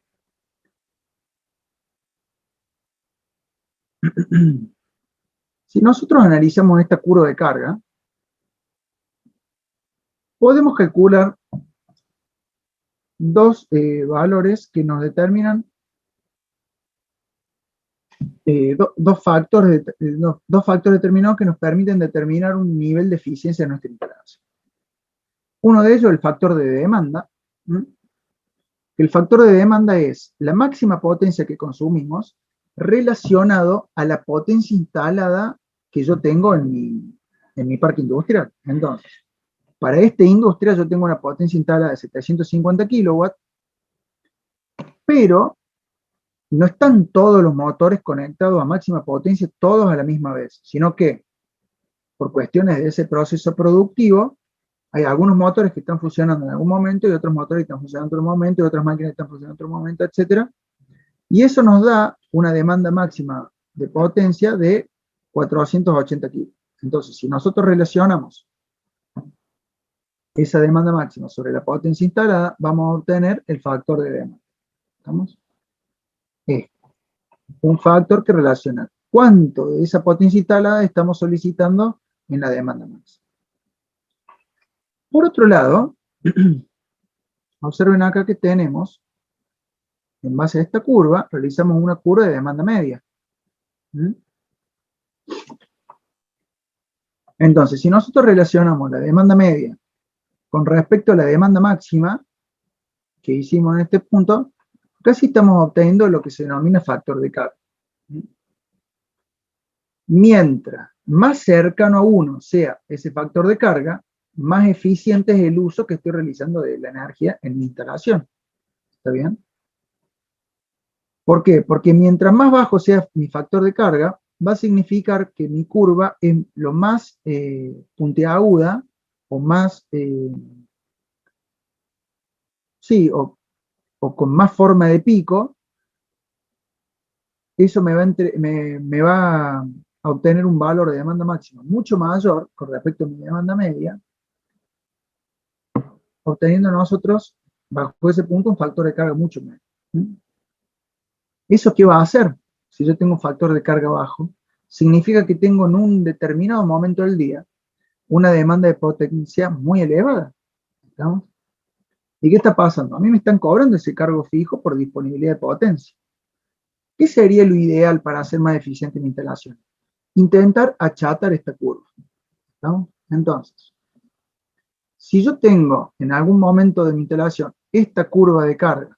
Si nosotros analizamos esta curva de carga, podemos calcular dos valores que nos determinan dos factores determinados que nos permiten determinar un nivel de eficiencia de nuestra instalación. Uno de ellos, el factor de demanda. El factor de demanda es la máxima potencia que consumimos relacionado a la potencia instalada que yo tengo en mi parque industrial. Entonces, para esta industria yo tengo una potencia instalada de 750 kilowatts, pero no están todos los motores conectados a máxima potencia, todos a la misma vez, sino que por cuestiones de ese proceso productivo, hay algunos motores que están funcionando en algún momento y otros motores que están funcionando en otro momento y otras máquinas que están funcionando en otro momento, etc. Y eso nos da una demanda máxima de potencia de 480 kilos. Entonces, si nosotros relacionamos esa demanda máxima sobre la potencia instalada, vamos a obtener el factor de demanda. ¿Estamos? Es un factor que relaciona cuánto de esa potencia instalada estamos solicitando en la demanda máxima. Por otro lado, observen acá que tenemos, en base a esta curva, realizamos una curva de demanda media. Entonces, si nosotros relacionamos la demanda media con respecto a la demanda máxima que hicimos en este punto, casi estamos obteniendo lo que se denomina factor de carga. Mientras más cercano a 1 sea ese factor de carga, más eficiente es el uso que estoy realizando de la energía en mi instalación. ¿Está bien? ¿Por qué? Porque mientras más bajo sea mi factor de carga, va a significar que mi curva es lo más puntiaguda o más, o con más forma de pico. Eso me va a obtener un valor de demanda máxima mucho mayor con respecto a mi demanda media, obteniendo nosotros, bajo ese punto, un factor de carga mucho menor. ¿Eso qué va a hacer? Si yo tengo un factor de carga bajo, significa que tengo en un determinado momento del día una demanda de potencia muy elevada. ¿Estamos? ¿Y qué está pasando? A mí me están cobrando ese cargo fijo por disponibilidad de potencia. ¿Qué sería lo ideal para hacer más eficiente mi instalación? Intentar achatar esta curva. ¿Estamos? Entonces, si yo tengo en algún momento de mi instalación esta curva de carga,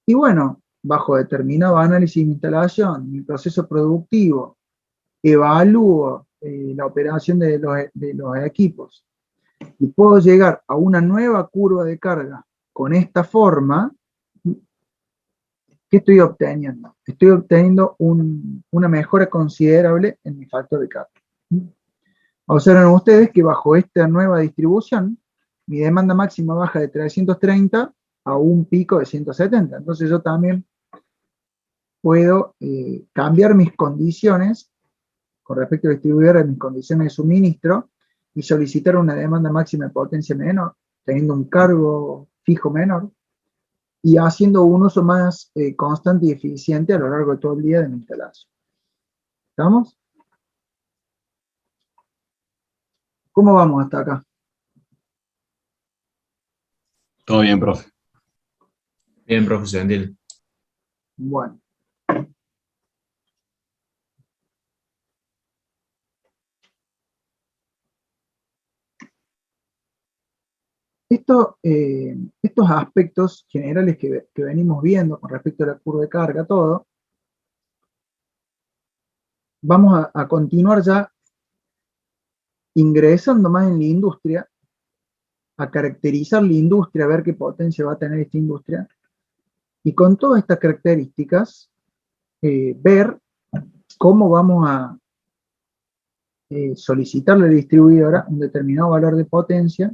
y bueno, bajo determinado análisis de mi instalación, mi proceso productivo, evalúo la operación de los equipos, y puedo llegar a una nueva curva de carga con esta forma, ¿qué estoy obteniendo? Estoy obteniendo una mejora considerable en mi factor de carga. Observen ustedes que bajo esta nueva distribución, mi demanda máxima baja de 330 a un pico de 170. Entonces yo también puedo cambiar mis condiciones con respecto al distribuidor en mis condiciones de suministro y solicitar una demanda máxima de potencia menor, teniendo un cargo fijo menor y haciendo un uso más constante y eficiente a lo largo de todo el día de mi instalación. ¿Estamos? ¿Cómo vamos hasta acá? Todo bien, profe. Bien, profe, se entiende. Bueno. Estos aspectos generales que venimos viendo con respecto a la curva de carga, todo, vamos a continuar ya ingresando más en la industria, a caracterizar la industria, a ver qué potencia va a tener esta industria, y con todas estas características, ver cómo vamos a solicitarle a la distribuidora un determinado valor de potencia,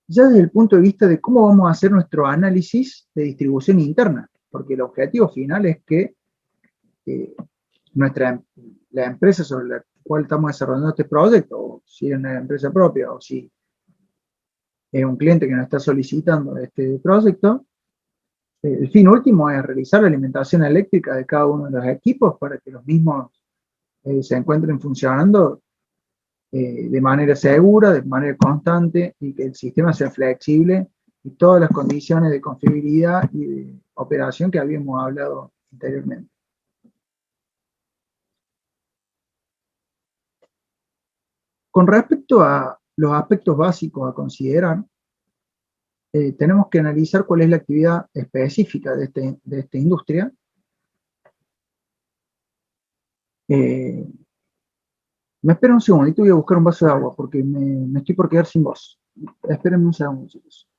ya desde el punto de vista de cómo vamos a hacer nuestro análisis de distribución interna, porque el objetivo final es que la empresa sobre la cual estamos desarrollando este proyecto, o si es una empresa propia, o si es un cliente que nos está solicitando este proyecto, el fin último es realizar la alimentación eléctrica de cada uno de los equipos para que los mismos se encuentren funcionando de manera segura, de manera constante, y que el sistema sea flexible y todas las condiciones de confiabilidad y de operación que habíamos hablado anteriormente. Con respecto a los aspectos básicos a considerar, tenemos que analizar cuál es la actividad específica de esta industria. Me espera un segundito, voy a buscar un vaso de agua porque me estoy por quedar sin voz. Espérenme un segundo, chicos.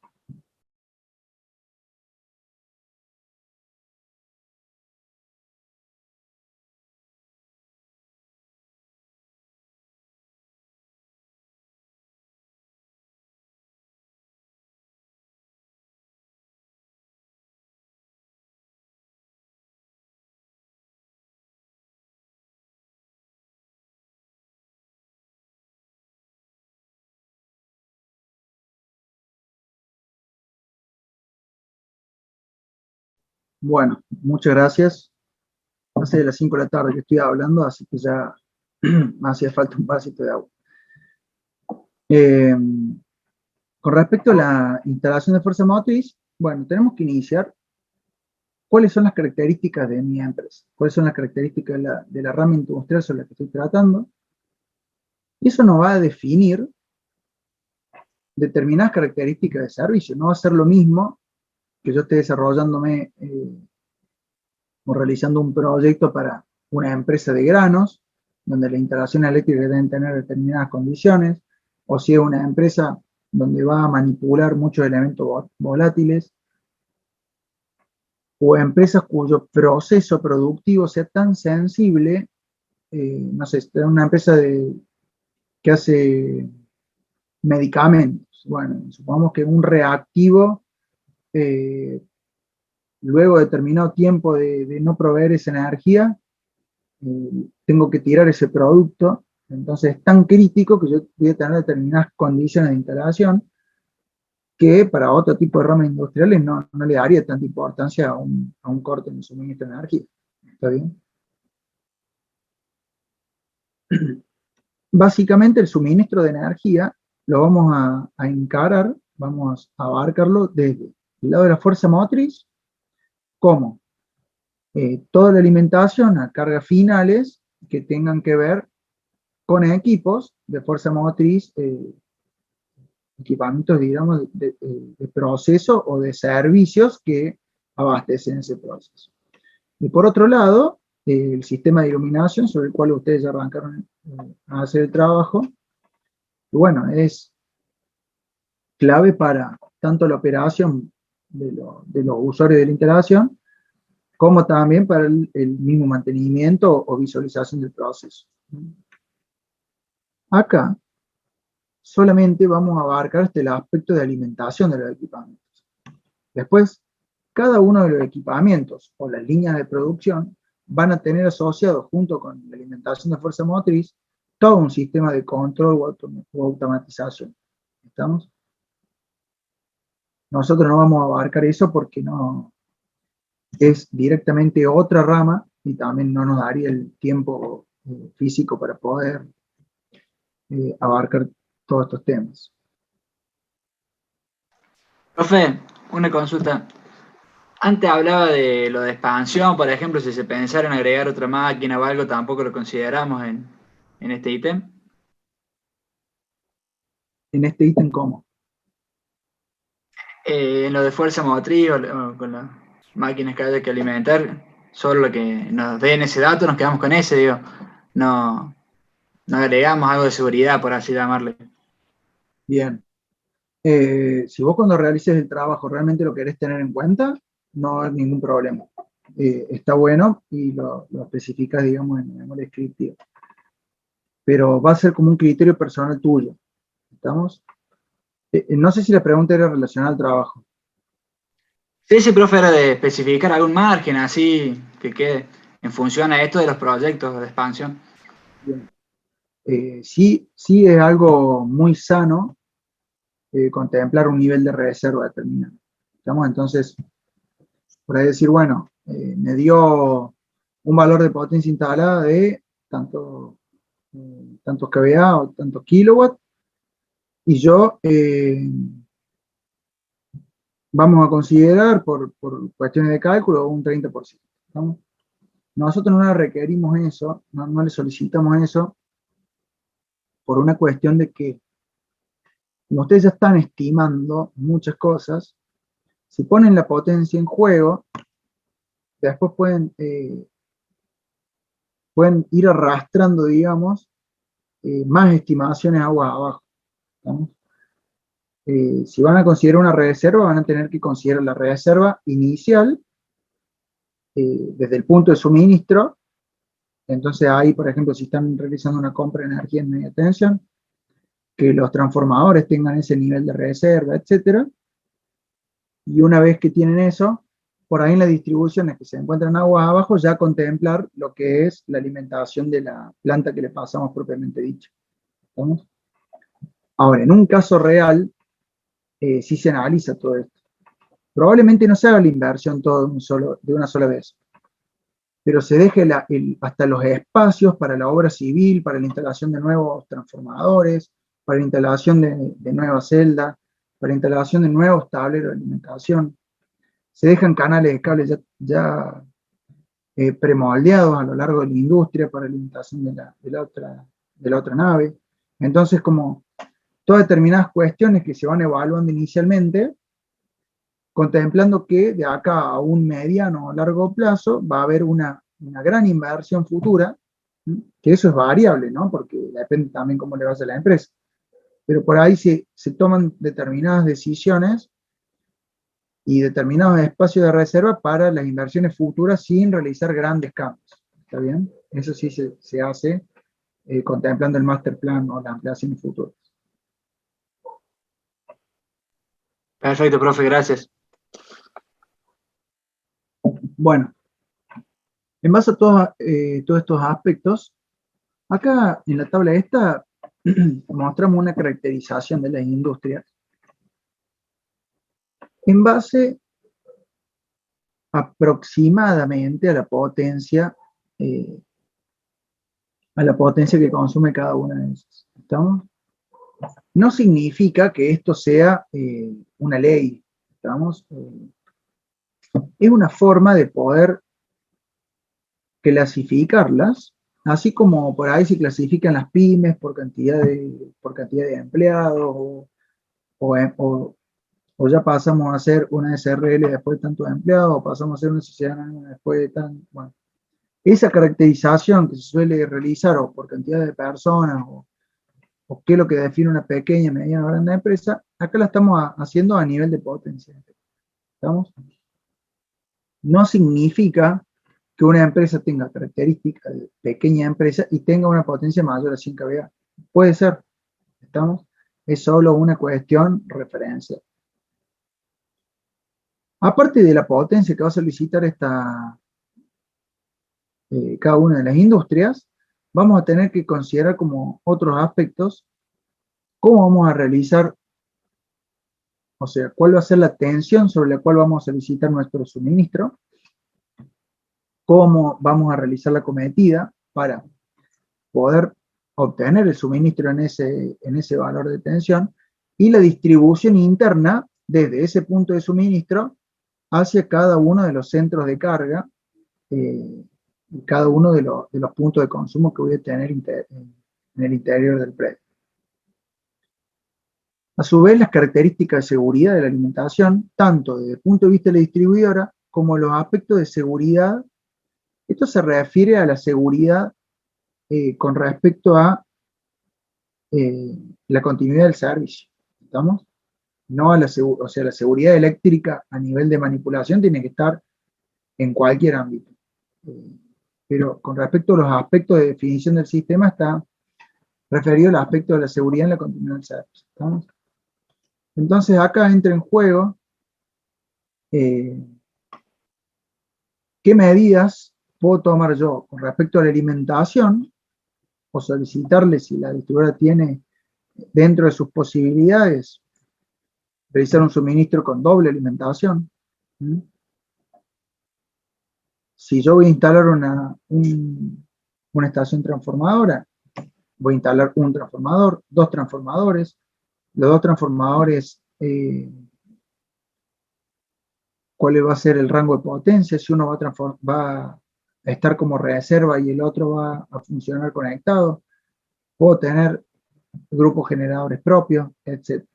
Bueno, muchas gracias. Hace de las 5 de la tarde que estoy hablando, así que ya me hacía falta un vasito de agua. Con respecto a la instalación de fuerza motriz, bueno, tenemos que iniciar cuáles son las características de mi empresa, cuáles son las características de la rama industrial sobre la que estoy tratando, y eso nos va a definir determinadas características de servicio. No va a ser lo mismo que yo esté desarrollándome o realizando un proyecto para una empresa de granos, donde la instalación eléctrica deben tener determinadas condiciones, o si es una empresa donde va a manipular muchos elementos volátiles, o empresas cuyo proceso productivo sea tan sensible, no sé, una empresa que hace medicamentos. Bueno, supongamos que un reactivo, luego de determinado tiempo de no proveer esa energía, tengo que tirar ese producto. Entonces es tan crítico que yo voy a tener determinadas condiciones de instalación que para otro tipo de ramas industriales no le daría tanta importancia a un corte en el suministro de energía. ¿Está bien? Básicamente el suministro de energía lo vamos a encarar, vamos a abarcarlo desde el lado de la fuerza motriz, como toda la alimentación a cargas finales que tengan que ver con equipos de fuerza motriz, equipamientos, digamos, de proceso o de servicios que abastecen ese proceso. Y por otro lado, el sistema de iluminación, sobre el cual ustedes ya arrancaron a hacer el trabajo, bueno, es clave para tanto la operación de los usuarios de la instalación, como también para el mismo mantenimiento o visualización del proceso. Acá solamente vamos a abarcar el aspecto de alimentación de los equipamientos. Después, cada uno de los equipamientos o las líneas de producción van a tener asociado, junto con la alimentación de fuerza motriz, todo un sistema de control o automatización. ¿Estamos? Nosotros no vamos a abarcar eso porque no es directamente otra rama y también no nos daría el tiempo físico para poder abarcar todos estos temas. Profe, una consulta. Antes hablaba de lo de expansión, por ejemplo, si se pensara en agregar otra máquina o algo, tampoco lo consideramos en este ítem. ¿En este ítem cómo? En lo de fuerza motriz o con las máquinas que haya que alimentar, solo lo que nos den ese dato, nos quedamos con ese, digo. No agregamos algo de seguridad, por así llamarle. Bien. Si vos cuando realices el trabajo realmente lo querés tener en cuenta, no hay ningún problema. Está bueno y lo especificas, digamos, en memoria descriptiva. Pero va a ser como un criterio personal tuyo. ¿Estamos? No sé si la pregunta era relacionada al trabajo. Sí, profe, era de especificar algún margen así que quede en función a esto de los proyectos de expansión. Bien. Sí es algo muy sano contemplar un nivel de reserva determinado. ¿Estamos? Entonces, por ahí decir, bueno, me dio un valor de potencia instalada de tantos kVA o tantos kilowatts, y yo vamos a considerar por cuestiones de cálculo un 30%. ¿Estamos? Nosotros no le requerimos eso, no le solicitamos eso, por una cuestión de que, como ustedes ya están estimando muchas cosas, si ponen la potencia en juego, después pueden ir arrastrando, digamos, más estimaciones aguas abajo, ¿no? Si van a considerar una reserva, van a tener que considerar la reserva inicial desde el punto de suministro. Entonces ahí, por ejemplo, si están realizando una compra de energía en media tensión, que los transformadores tengan ese nivel de reserva, etcétera. Y una vez que tienen eso, por ahí en las distribuciones que se encuentran aguas abajo, ya contemplar lo que es la alimentación de la planta que le pasamos propiamente dicho. ¿Estamos? Ahora, en un caso real, sí se analiza todo esto. Probablemente no se haga la inversión todo de una sola vez, pero se deje hasta los espacios para la obra civil, para la instalación de nuevos transformadores, para la instalación de nuevas celdas, para la instalación de nuevos tableros de alimentación. Se dejan canales de cables ya premoldeados a lo largo de la industria para la instalación de la otra nave. Entonces, como todas determinadas cuestiones que se van evaluando inicialmente, contemplando que de acá a un mediano o largo plazo va a haber una gran inversión futura, que eso es variable, ¿no? Porque depende también cómo le va a hacer la empresa. Pero por ahí se toman determinadas decisiones y determinados espacios de reserva para las inversiones futuras sin realizar grandes cambios. ¿Está bien? Eso sí se hace contemplando el master plan o las ampliaciones futuras. Perfecto, profe, gracias. Bueno, en base a todos estos aspectos, acá en la tabla esta mostramos una caracterización de las industrias en base aproximadamente a la potencia que consume cada una de ellas. ¿Estamos? No significa que esto sea una ley. ¿Estamos? Es una forma de poder clasificarlas, así como por ahí se clasifican las pymes por cantidad de empleados, o ya pasamos a ser una SRL después de tantos empleados, o pasamos a ser una sociedad anónima después de tan... Bueno, esa caracterización que se suele realizar o por cantidad de personas, o qué es lo que define una pequeña, mediana o grande empresa, acá la estamos haciendo a nivel de potencia. ¿Estamos? No significa que una empresa tenga características de pequeña empresa y tenga una potencia mayor a 100 kVA. Puede ser. ¿Estamos? Es solo una cuestión referencial. Aparte de la potencia que va a solicitar cada una de las industrias, vamos a tener que considerar como otros aspectos cómo vamos a realizar, o sea, cuál va a ser la tensión sobre la cual vamos a solicitar nuestro suministro, cómo vamos a realizar la cometida para poder obtener el suministro en ese valor de tensión, y la distribución interna desde ese punto de suministro hacia cada uno de los centros de carga y cada uno de los puntos de consumo que voy a tener en el interior del predio. A su vez, las características de seguridad de la alimentación, tanto desde el punto de vista de la distribuidora como los aspectos de seguridad. Esto se refiere a la seguridad con respecto a la continuidad del servicio. ¿Estamos? No a la seguridad eléctrica a nivel de manipulación tiene que estar en cualquier ámbito. Pero con respecto a los aspectos de definición del sistema está referido al aspecto de la seguridad en la continuidad del servicio. ¿Estamos? Entonces acá entra en juego qué medidas puedo tomar yo con respecto a la alimentación, o solicitarle, si la distribuidora tiene dentro de sus posibilidades, realizar un suministro con doble alimentación. Si yo voy a instalar una estación transformadora, voy a instalar un transformador, dos transformadores, los dos transformadores, ¿cuál va a ser el rango de potencia? Si uno va a estar como reserva y el otro va a funcionar conectado. Puedo tener grupos generadores propios, etc.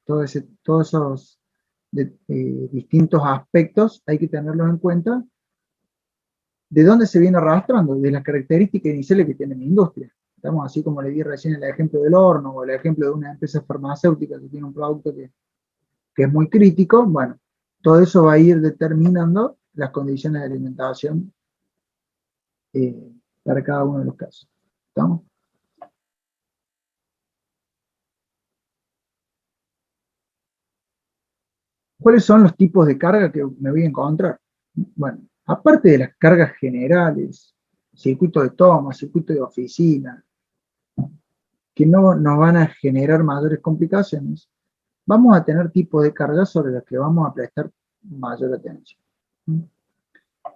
Todos esos distintos aspectos hay que tenerlos en cuenta. ¿De dónde se viene arrastrando? De las características iniciales que tiene la industria. Estamos así como le di recién el ejemplo del horno o el ejemplo de una empresa farmacéutica que tiene un producto que es muy crítico. Bueno, todo eso va a ir determinando las condiciones de alimentación para cada uno de los casos. ¿Estamos? ¿Cuáles son los tipos de carga que me voy a encontrar? Bueno, aparte de las cargas generales, circuito de toma, circuito de oficina, que no nos van a generar mayores complicaciones, vamos a tener tipos de cargas sobre los que vamos a prestar mayor atención.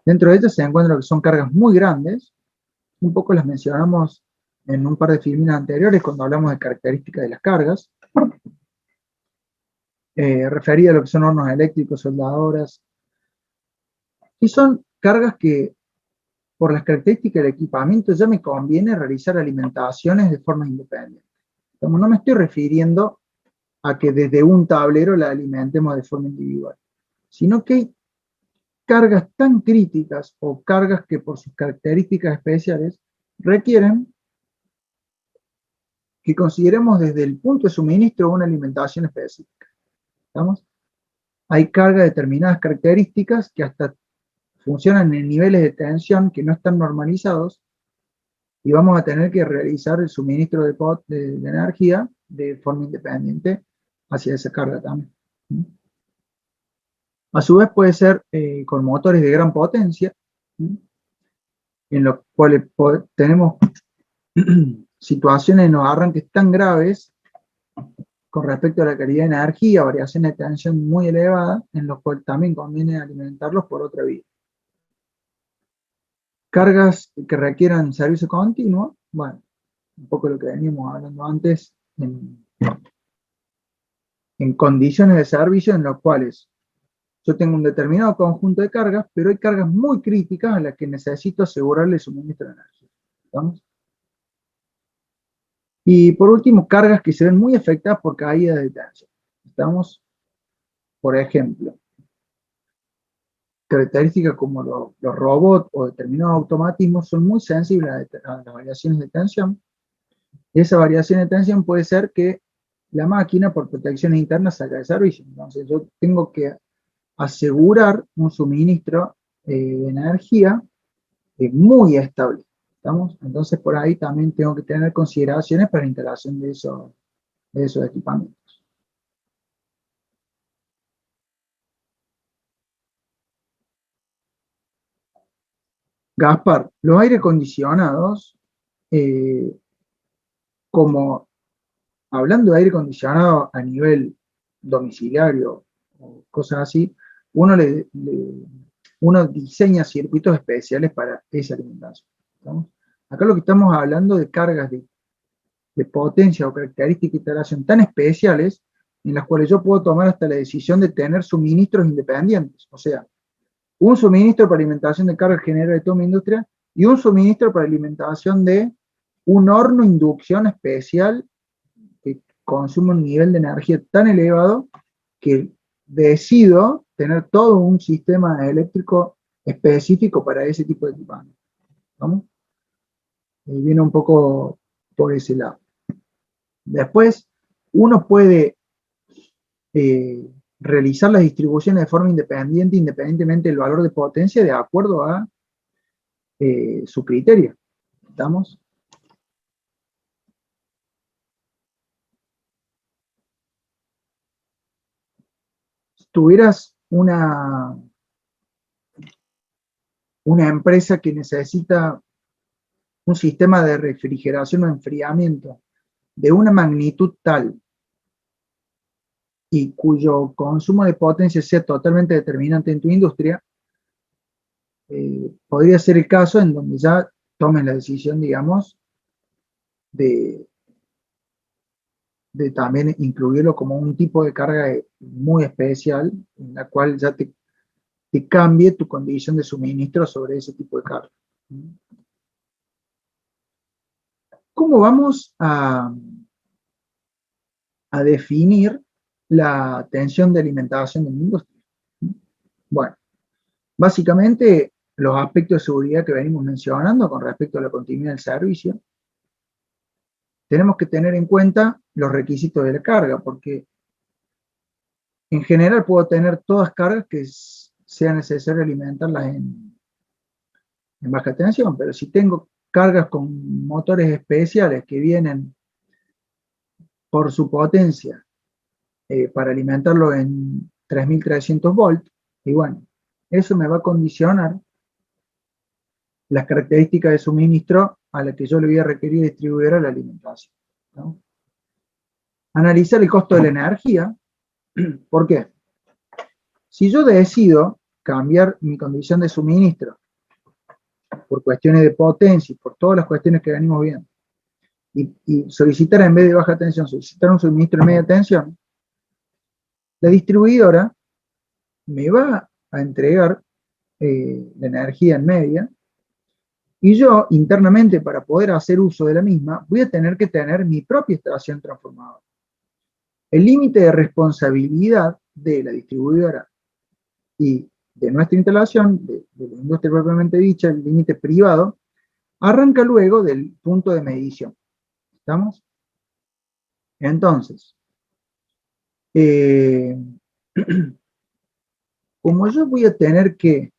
Dentro de ellas se encuentran lo que son cargas muy grandes, un poco las mencionamos en un par de filminas anteriores cuando hablamos de características de las cargas, referida a lo que son hornos eléctricos, soldadoras, y son cargas que por las características del equipamiento ya me conviene realizar alimentaciones de forma independiente. Como no me estoy refiriendo a que desde un tablero la alimentemos de forma individual, sino que hay cargas tan críticas o cargas que por sus características especiales requieren que consideremos desde el punto de suministro una alimentación específica. ¿Estamos? Hay cargas de determinadas características que hasta funcionan en niveles de tensión que no están normalizados y vamos a tener que realizar el suministro de energía de forma independiente hacia esa carga también. A su vez puede ser con motores de gran potencia, en los cuales tenemos situaciones en los arranques tan graves con respecto a la calidad de energía, variaciones de tensión muy elevadas, en los cuales también conviene alimentarlos por otra vía. Cargas que requieran servicio continuo, bueno, un poco lo que veníamos hablando antes, en condiciones de servicio en las cuales yo tengo un determinado conjunto de cargas, pero hay cargas muy críticas a las que necesito asegurarle suministro de energía. ¿Estamos? Y por último, cargas que se ven muy afectadas por caída de tensión. ¿Estamos? Por ejemplo, características como los robots o determinados automatismos son muy sensibles a las variaciones de tensión. Y esa variación de tensión puede ser que la máquina, por protecciones internas, salga de servicio. Entonces yo tengo que asegurar un suministro de energía muy estable. ¿Estamos? Entonces por ahí también tengo que tener consideraciones para la instalación de esos equipamientos. Gaspar, los aire acondicionados, como hablando de aire acondicionado a nivel domiciliario o cosas así, uno diseña circuitos especiales para esa alimentación. ¿Estamos? Acá lo que estamos hablando de cargas de potencia o características de instalación tan especiales en las cuales yo puedo tomar hasta la decisión de tener suministros independientes. O sea, un suministro para alimentación de carga general de toda mi industria y un suministro para alimentación de un horno inducción especial que consume un nivel de energía tan elevado que decido tener todo un sistema eléctrico específico para ese tipo de equipamiento. ¿Vamos? Y viene un poco por ese lado. Después, uno puede realizar las distribuciones de forma independiente, independientemente del valor de potencia, de acuerdo a su criterio. ¿Estamos? Si tuvieras una empresa que necesita un sistema de refrigeración o enfriamiento de una magnitud tal y cuyo consumo de potencia sea totalmente determinante en tu industria, podría ser el caso en donde ya tomen la decisión, digamos, de también incluirlo como un tipo de carga muy especial, en la cual ya te cambie tu condición de suministro sobre ese tipo de carga. ¿Cómo vamos a a definir la tensión de alimentación de mi industria. Bueno, básicamente los aspectos de seguridad que venimos mencionando con respecto a la continuidad del servicio, tenemos que tener en cuenta los requisitos de la carga, porque en general puedo tener todas cargas que sea necesario alimentarlas en baja tensión, pero si tengo cargas con motores especiales que vienen por su potencia para alimentarlo en 3300 volts, y bueno, eso me va a condicionar las características de suministro a las que yo le voy a requerir distribuidora la alimentación, ¿no? Analizar el costo de la energía. ¿Por qué? Si yo decido cambiar mi condición de suministro por cuestiones de potencia y por todas las cuestiones que venimos viendo, y solicitar en vez de baja tensión, solicitar un suministro de media tensión, la distribuidora me va a entregar la energía en media, y yo internamente, para poder hacer uso de la misma, voy a tener que tener mi propia estación transformadora. El límite de responsabilidad de la distribuidora y de nuestra instalación, de la industria propiamente dicha, el límite privado, arranca luego del punto de medición. ¿Estamos? Entonces, como yo voy a tener que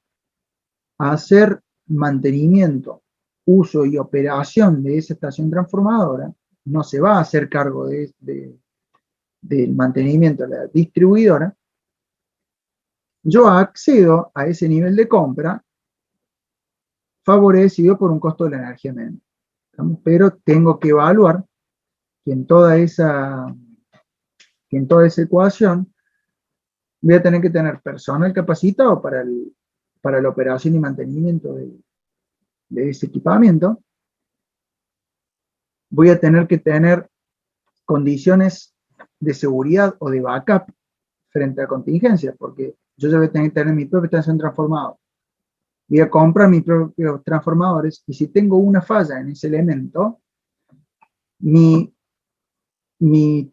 hacer mantenimiento, uso y operación de esa estación transformadora, no se va a hacer cargo del mantenimiento de la distribuidora, yo accedo a ese nivel de compra favorecido por un costo de la energía menor. Pero tengo que evaluar que en toda esa ecuación voy a tener que tener personal capacitado para la operación y mantenimiento de ese equipamiento. Voy a tener que tener condiciones de seguridad o de backup frente a contingencias, porque yo ya voy a tener que tener mi propia estación transformadora. Voy a comprar mis propios transformadores, y si tengo una falla en ese elemento, mi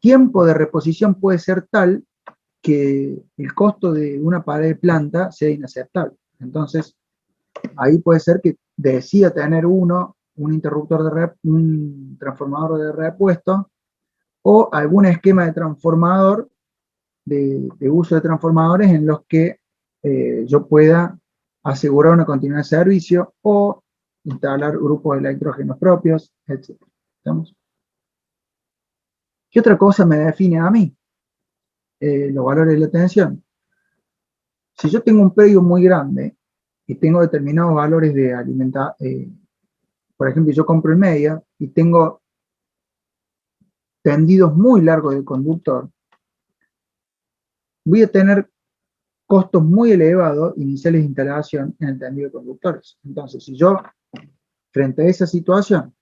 tiempo de reposición puede ser tal que el costo de una pared de planta sea inaceptable. Entonces, ahí puede ser que decida tener un transformador de repuesto, o algún esquema de transformador, de uso de transformadores en los que yo pueda asegurar una continuidad de servicio o instalar grupos de electrógenos propios, etc. ¿Estamos? ¿Qué otra cosa me define a mí? Los valores de la tensión. Si yo tengo un predio muy grande y tengo determinados valores de por ejemplo, yo compro en media y tengo tendidos muy largos de conductor, voy a tener costos muy elevados iniciales de instalación en el tendido de conductores. Entonces, si yo, frente a esa situación,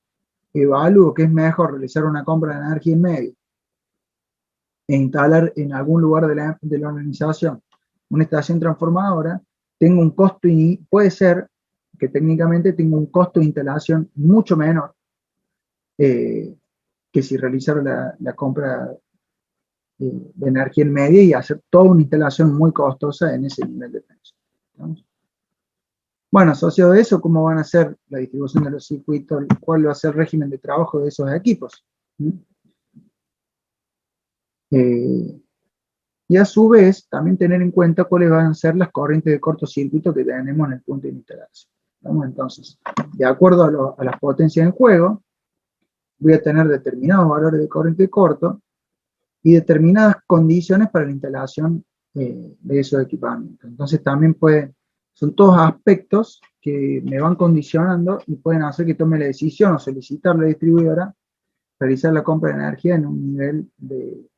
evalúo que es mejor realizar una compra de energía en medio e instalar en algún lugar de la organización una estación transformadora, tengo un costo, puede ser que técnicamente tengo un costo de instalación mucho menor que si realizara la compra de energía en media y hacer toda una instalación muy costosa en ese nivel de tensión. ¿Estamos? Bueno, asociado a eso, ¿cómo van a ser la distribución de los circuitos? ¿Cuál va a ser el régimen de trabajo de esos equipos? Y a su vez, también tener en cuenta cuáles van a ser las corrientes de cortocircuito que tenemos en el punto de instalación. Entonces, de acuerdo a las potencias en juego, voy a tener determinados valores de corriente de corto y determinadas condiciones para la instalación de esos equipamientos. Entonces también son todos aspectos que me van condicionando y pueden hacer que tome la decisión o solicitar a la distribuidora realizar la compra de energía en un nivel de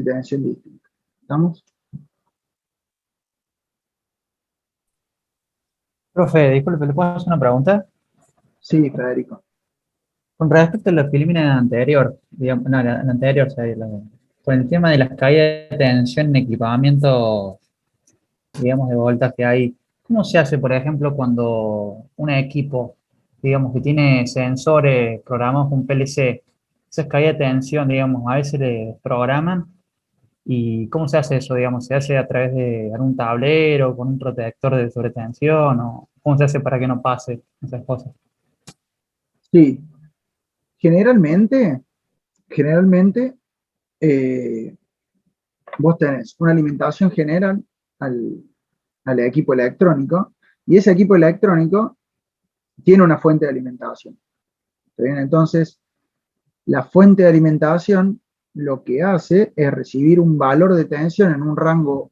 tensión distinto. ¿Estamos? Profe, disculpe, ¿le puedo hacer una pregunta? Sí, Federico. Con respecto a la preliminar anterior, digamos, no, la anterior, con el tema de las caídas de tensión en equipamiento, digamos, de voltaje ahí, ¿cómo se hace, por ejemplo, cuando un equipo, digamos, que tiene sensores programados con PLC, esas caídas de tensión, digamos, a veces le programan. ¿Y cómo se hace eso, digamos? ¿Se hace a través de algún tablero, con un protector de sobretensión? ¿O cómo se hace para que no pase esas cosas? Sí, generalmente vos tenés una alimentación general al equipo electrónico, y ese equipo electrónico tiene una fuente de alimentación. ¿Está bien? Entonces, la fuente de alimentación lo que hace es recibir un valor de tensión en un rango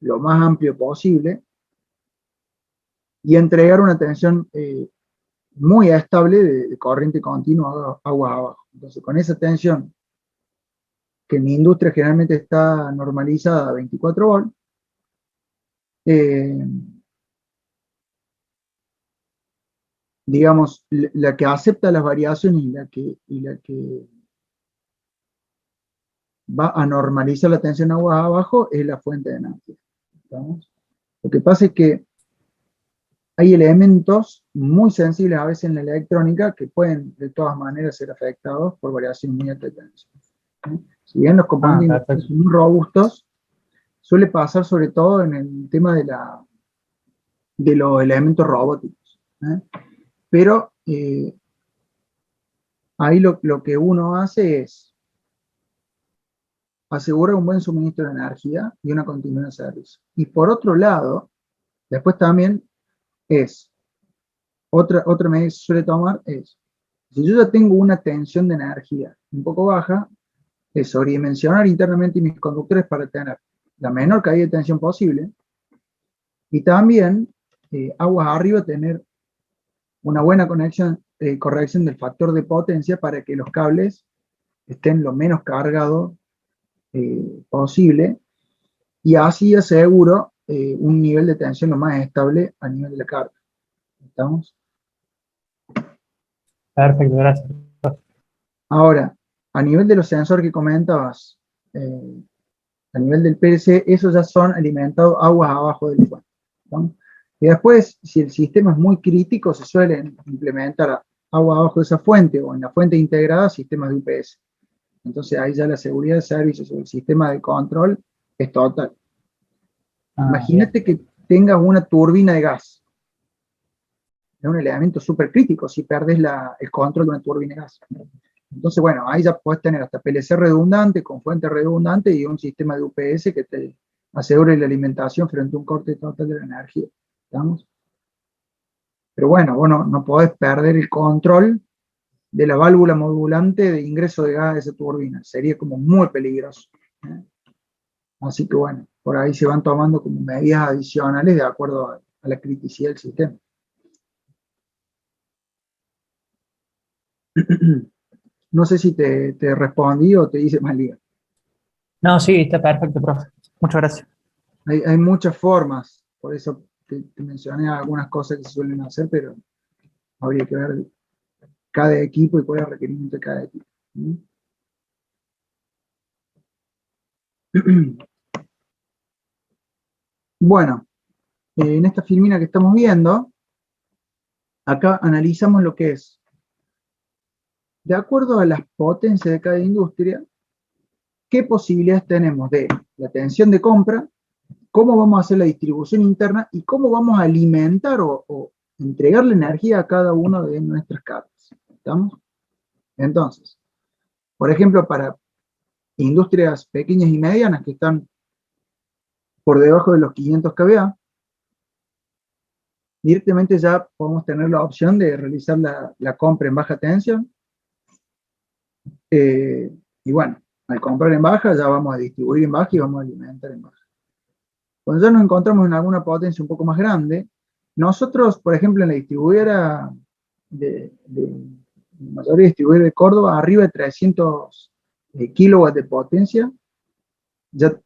lo más amplio posible y entregar una tensión muy estable de corriente continua aguas abajo. Entonces, con esa tensión, que en mi industria generalmente está normalizada a 24 volts, digamos, la que acepta las variaciones y la que va a normalizar la tensión aguas abajo es la fuente de energía. ¿Estamos? Lo que pasa es que hay elementos muy sensibles a veces en la electrónica que pueden de todas maneras ser afectados por variaciones muy altas de tensión. Si bien los componentes industriales son muy robustos, suele pasar sobre todo en el tema de los elementos robóticos. Pero ahí lo que uno hace es asegurar un buen suministro de energía y una continuidad de servicio. Y por otro lado, después también es, otra medida que se suele tomar es, si yo ya tengo una tensión de energía un poco baja, es sobredimensionar internamente mis conductores para tener la menor caída de tensión posible, y también aguas arriba tener una buena corrección del factor de potencia para que los cables estén lo menos cargados posible, y así aseguro un nivel de tensión lo más estable a nivel de la carga. ¿Estamos? Perfecto, gracias. Ahora, a nivel de los sensores que comentabas, a nivel del PLC, esos ya son alimentados aguas abajo del fuente. Y después, si el sistema es muy crítico, se suelen implementar agua abajo de esa fuente o en la fuente integrada sistemas de UPS. Entonces ahí ya la seguridad de servicios o el sistema de control es total. Imagínate que tengas una turbina de gas. Es un elemento súper crítico si perdes el control de una turbina de gas. Entonces, bueno, ahí ya puedes tener hasta PLC redundante, con fuente redundante y un sistema de UPS que te asegure la alimentación frente a un corte total de la energía. ¿Estamos? Pero bueno, vos no podés perder el control de la válvula modulante de ingreso de gas de esa turbina. Sería como muy peligroso. Así que bueno, por ahí se van tomando como medidas adicionales de acuerdo a la criticidad del sistema. No sé si te respondí o te hice mal día. No, sí, está perfecto, profe. Muchas gracias. Hay muchas formas, por eso te mencioné algunas cosas que se suelen hacer, pero habría que ver cada equipo y cuál es el requerimiento de cada equipo. Bueno, en esta filmina que estamos viendo, acá analizamos lo que es, de acuerdo a las potencias de cada industria, qué posibilidades tenemos de la tensión de compra, cómo vamos a hacer la distribución interna y cómo vamos a alimentar o entregarle energía a cada una de nuestras cargas. ¿Estamos? Entonces, por ejemplo, para industrias pequeñas y medianas que están por debajo de los 500 kVA, directamente ya podemos tener la opción de realizar la compra en baja tensión. Y bueno, al comprar en baja ya vamos a distribuir en baja y vamos a alimentar en baja. Cuando ya nos encontramos en alguna potencia un poco más grande, nosotros, por ejemplo, en la distribuidora la mayoría distribuidora de Córdoba, arriba de 300 kilowatts de potencia, ya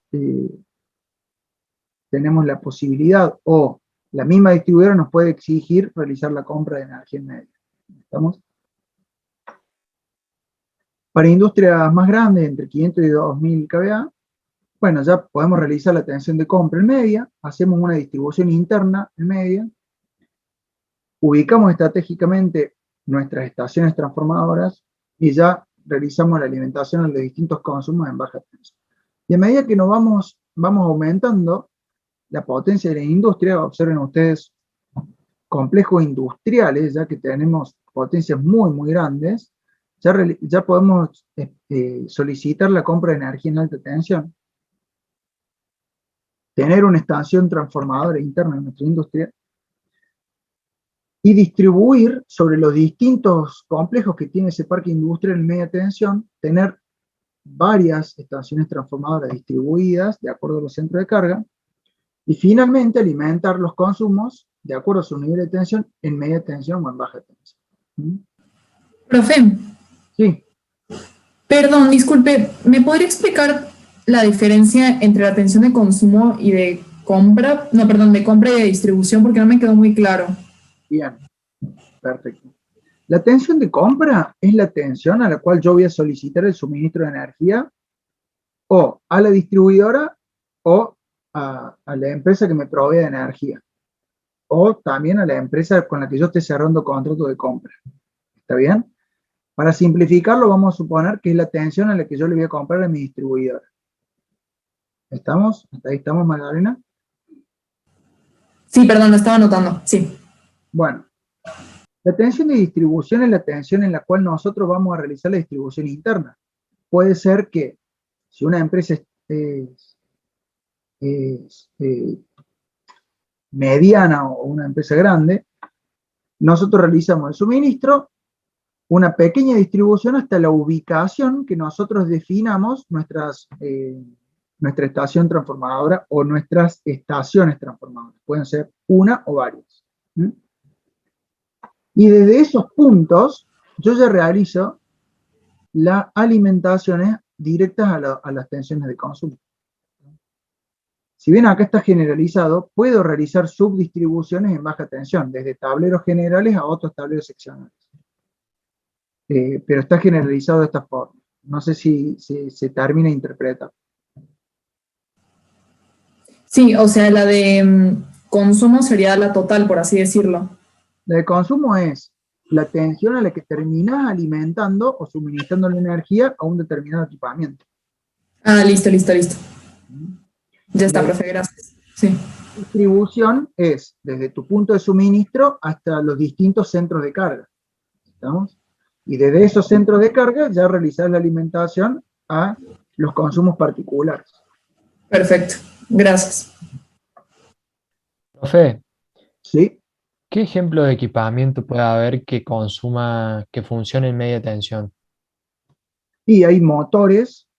tenemos la posibilidad, o la misma distribuidora nos puede exigir realizar la compra de energía en medio. ¿Estamos? Para industrias más grandes, entre 500 y 2000 kVA, bueno, ya podemos realizar la tensión de compra en media, hacemos una distribución interna en media, ubicamos estratégicamente nuestras estaciones transformadoras y ya realizamos la alimentación en los distintos consumos en baja tensión. Y a medida que nos vamos aumentando la potencia de la industria, observen ustedes complejos industriales, ya que tenemos potencias muy, muy grandes, ya podemos solicitar la compra de energía en alta tensión, tener una estación transformadora interna en nuestra industria y distribuir sobre los distintos complejos que tiene ese parque industrial en media tensión, tener varias estaciones transformadoras distribuidas de acuerdo a los centros de carga y finalmente alimentar los consumos de acuerdo a su nivel de tensión en media tensión o en baja tensión. Profe. Sí. Perdón, disculpe, ¿me podría explicar la diferencia entre la tensión de consumo y de compra? No, perdón, de compra y de distribución, porque no me quedó muy claro. Bien, perfecto. La tensión de compra es la tensión a la cual yo voy a solicitar el suministro de energía o a la distribuidora o a la empresa que me provee de energía, o también a la empresa con la que yo esté cerrando contrato de compra. ¿Está bien? Para simplificarlo, vamos a suponer que es la tensión a la que yo le voy a comprar a mi distribuidora. ¿Estamos? ¿Hasta ahí estamos, Magdalena? Sí, perdón, lo estaba anotando, sí. Bueno, la tensión de distribución es la tensión en la cual nosotros vamos a realizar la distribución interna. Puede ser que si una empresa es mediana o una empresa grande, nosotros realizamos el suministro, una pequeña distribución hasta la ubicación que nosotros definamos nuestra estación transformadora o nuestras estaciones transformadoras. Pueden ser una o varias. Y desde esos puntos yo ya realizo las alimentaciones directas a las tensiones de consumo. Si bien acá está generalizado, puedo realizar subdistribuciones en baja tensión, desde tableros generales a otros tableros seccionales. Pero está generalizado de esta forma. No sé si se termina de interpretar. Sí, o sea, la de consumo sería la total, por así decirlo. La de consumo es la tensión a la que terminás alimentando o suministrando la energía a un determinado equipamiento. Ah, listo. Ya está, profe, gracias. Sí. Distribución es desde tu punto de suministro hasta los distintos centros de carga. ¿Estamos? Y desde esos centros de carga ya realizar la alimentación a los consumos particulares. Perfecto, gracias. Profe, ¿Sí? ¿qué ejemplo de equipamiento puede haber que consuma, que funcione en media tensión? Y hay motores,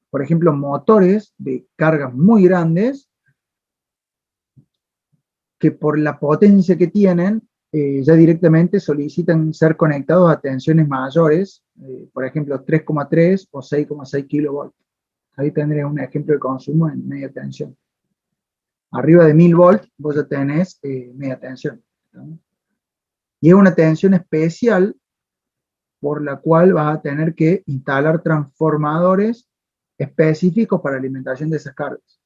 por ejemplo, motores de cargas muy grandes que por la potencia que tienen, ya directamente solicitan ser conectados a tensiones mayores, por ejemplo 3,3 o 6,6 kilovolts. Ahí tendré un ejemplo de consumo en media tensión. Arriba de 1000 volts vos ya tenés media tensión. ¿No? Y es una tensión especial por la cual vas a tener que instalar transformadores específicos para alimentación de esas cargas.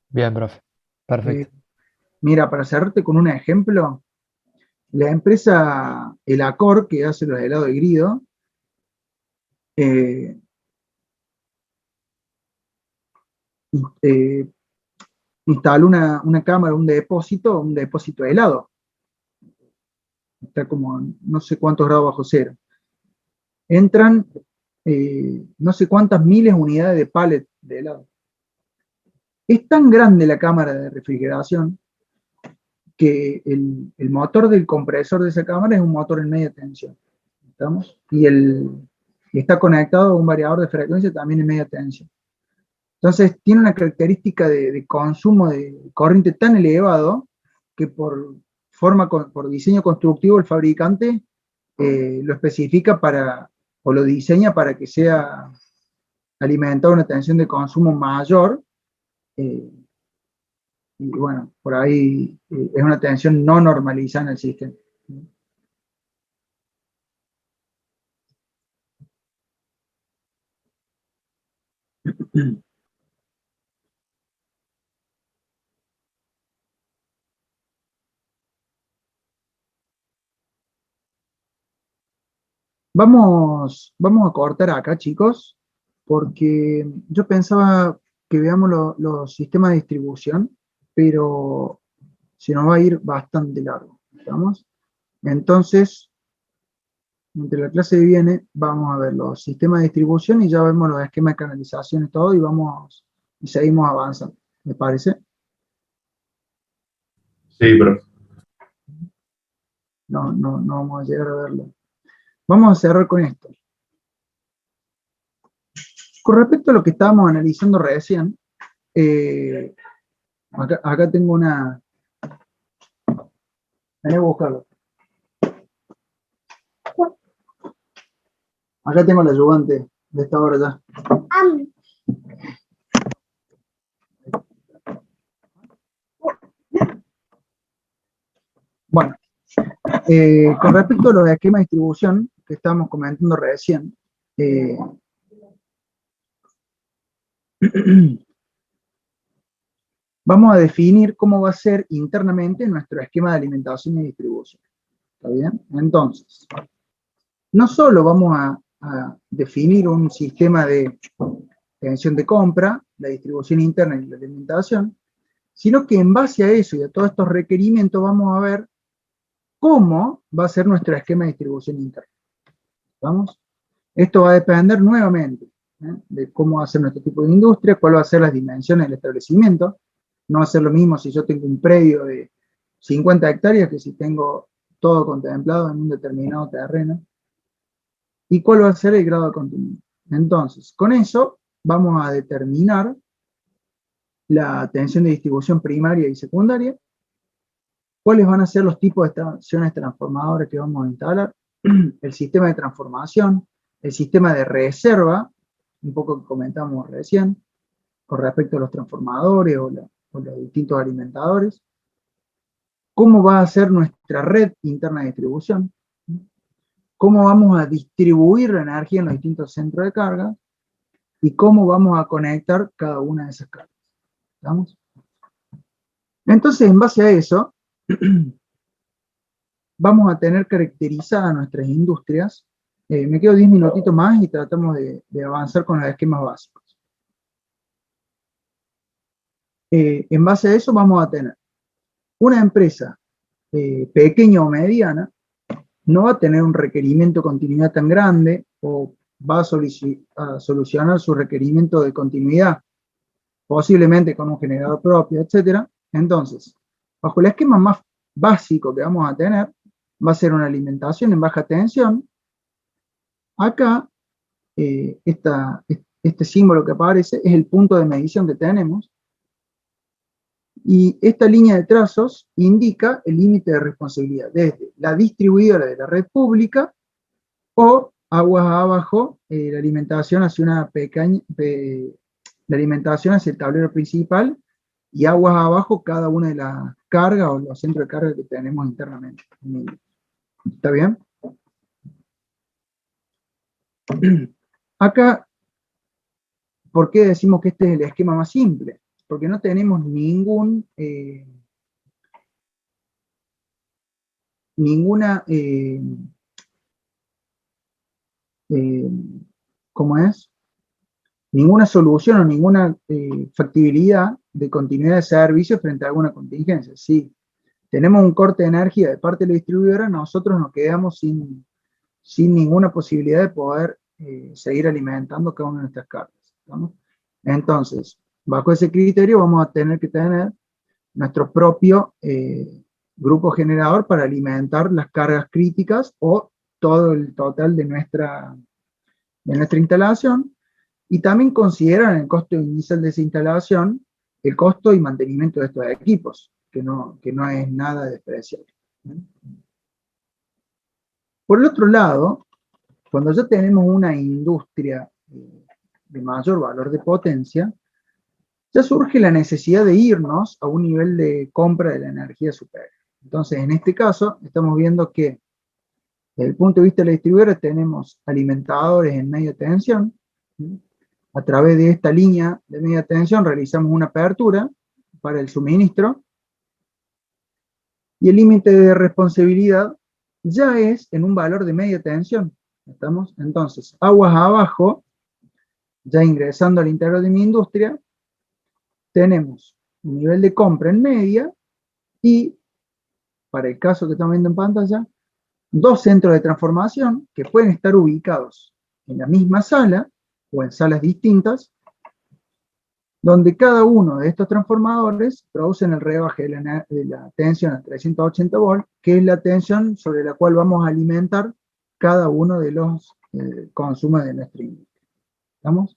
Bien, profe. Perfecto. Mira, para cerrarte con un ejemplo, la empresa El Acor, que hace los helados de Grido, eh, instaló una cámara, un depósito de helado. Está como no sé cuántos grados bajo cero. Entran no sé cuántas miles de unidades de pallet de helado. Es tan grande la cámara de refrigeración que el motor del compresor de esa cámara es un motor en media tensión. ¿Estamos? Y está conectado a un variador de frecuencia también en media tensión. Entonces tiene una característica de consumo de corriente tan elevado que por diseño constructivo el fabricante lo especifica o lo diseña para que sea alimentado a una tensión de consumo mayor. Y bueno, por ahí es una tensión no normalizada en el sistema. Vamos a cortar acá, chicos, porque yo pensaba que veamos los sistemas de distribución, pero se nos va a ir bastante largo, ¿estamos? Entonces, entre la clase que viene, vamos a ver los sistemas de distribución y ya vemos los esquemas de canalización y todo, y seguimos avanzando, ¿me parece? Sí, profe. No vamos a llegar a verlo. Vamos a cerrar con esto. Con respecto a lo que estábamos analizando recién, acá tengo una... Vení a buscarlo. Acá tengo el ayudante de esta hora ya. Bueno, con respecto a los esquemas de distribución que estábamos comentando recién, vamos a definir cómo va a ser internamente nuestro esquema de alimentación y distribución. ¿Está bien? Entonces, no solo vamos a definir un sistema de tensión de compra, la distribución interna y la alimentación, sino que en base a eso y a todos estos requerimientos vamos a ver cómo va a ser nuestro esquema de distribución interna. ¿Vamos? Esto va a depender nuevamente de cómo va a ser nuestro tipo de industria, cuál va a ser las dimensiones del establecimiento. No va a ser lo mismo si yo tengo un predio de 50 hectáreas que si tengo todo contemplado en un determinado terreno. ¿Y cuál va a ser el grado de continuidad? Entonces, con eso vamos a determinar la tensión de distribución primaria y secundaria, cuáles van a ser los tipos de estaciones transformadoras que vamos a instalar, el sistema de transformación, el sistema de reserva, un poco que comentamos recién, con respecto a los transformadores o los distintos alimentadores, cómo va a ser nuestra red interna de distribución, cómo vamos a distribuir la energía en los distintos centros de carga, y cómo vamos a conectar cada una de esas cargas. ¿Estamos? Entonces, en base a eso, vamos a tener caracterizadas nuestras industrias. Me quedo 10 minutitos más y tratamos de avanzar con los esquemas básicos. En base a eso vamos a tener una empresa pequeña o mediana, no va a tener un requerimiento de continuidad tan grande o va a solucionar su requerimiento de continuidad, posiblemente con un generador propio, etc. Entonces, bajo el esquema más básico que vamos a tener, va a ser una alimentación en baja tensión. Acá, este símbolo que aparece es el punto de medición que tenemos, y esta línea de trazos indica el límite de responsabilidad desde la distribuidora de la red pública o aguas abajo, la alimentación hacia la alimentación hacia el tablero principal, y aguas abajo cada una de las cargas o los centros de carga que tenemos internamente. ¿Está bien? Acá, ¿por qué decimos que este es el esquema más simple? Porque no tenemos ¿cómo es? Ninguna solución o ninguna factibilidad de continuidad de servicio frente a alguna contingencia. Si tenemos un corte de energía de parte de la distribuidora, nosotros nos quedamos sin ninguna posibilidad de poder seguir alimentando cada una de nuestras cargas. ¿Estamos? Entonces, bajo ese criterio vamos a tener que tener nuestro propio grupo generador para alimentar las cargas críticas o todo el total de nuestra instalación, y también considerar en el costo inicial de esa instalación el costo y mantenimiento de estos equipos, que no es nada despreciable. Por el otro lado, cuando ya tenemos una industria de mayor valor de potencia, ya surge la necesidad de irnos a un nivel de compra de la energía superior. Entonces, en este caso, estamos viendo que, desde el punto de vista de la distribuidora, tenemos alimentadores en media tensión. A través de esta línea de media tensión realizamos una apertura para el suministro, y el límite de responsabilidad ya es en un valor de media tensión. ¿Estamos? Entonces, aguas abajo, ya ingresando al interior de mi industria, tenemos un nivel de compra en media y, para el caso que estamos viendo en pantalla, dos centros de transformación que pueden estar ubicados en la misma sala o en salas distintas, donde cada uno de estos transformadores producen el rebaje de la tensión a 380 volts, que es la tensión sobre la cual vamos a alimentar cada uno de los consumos de nuestra industria. ¿Estamos?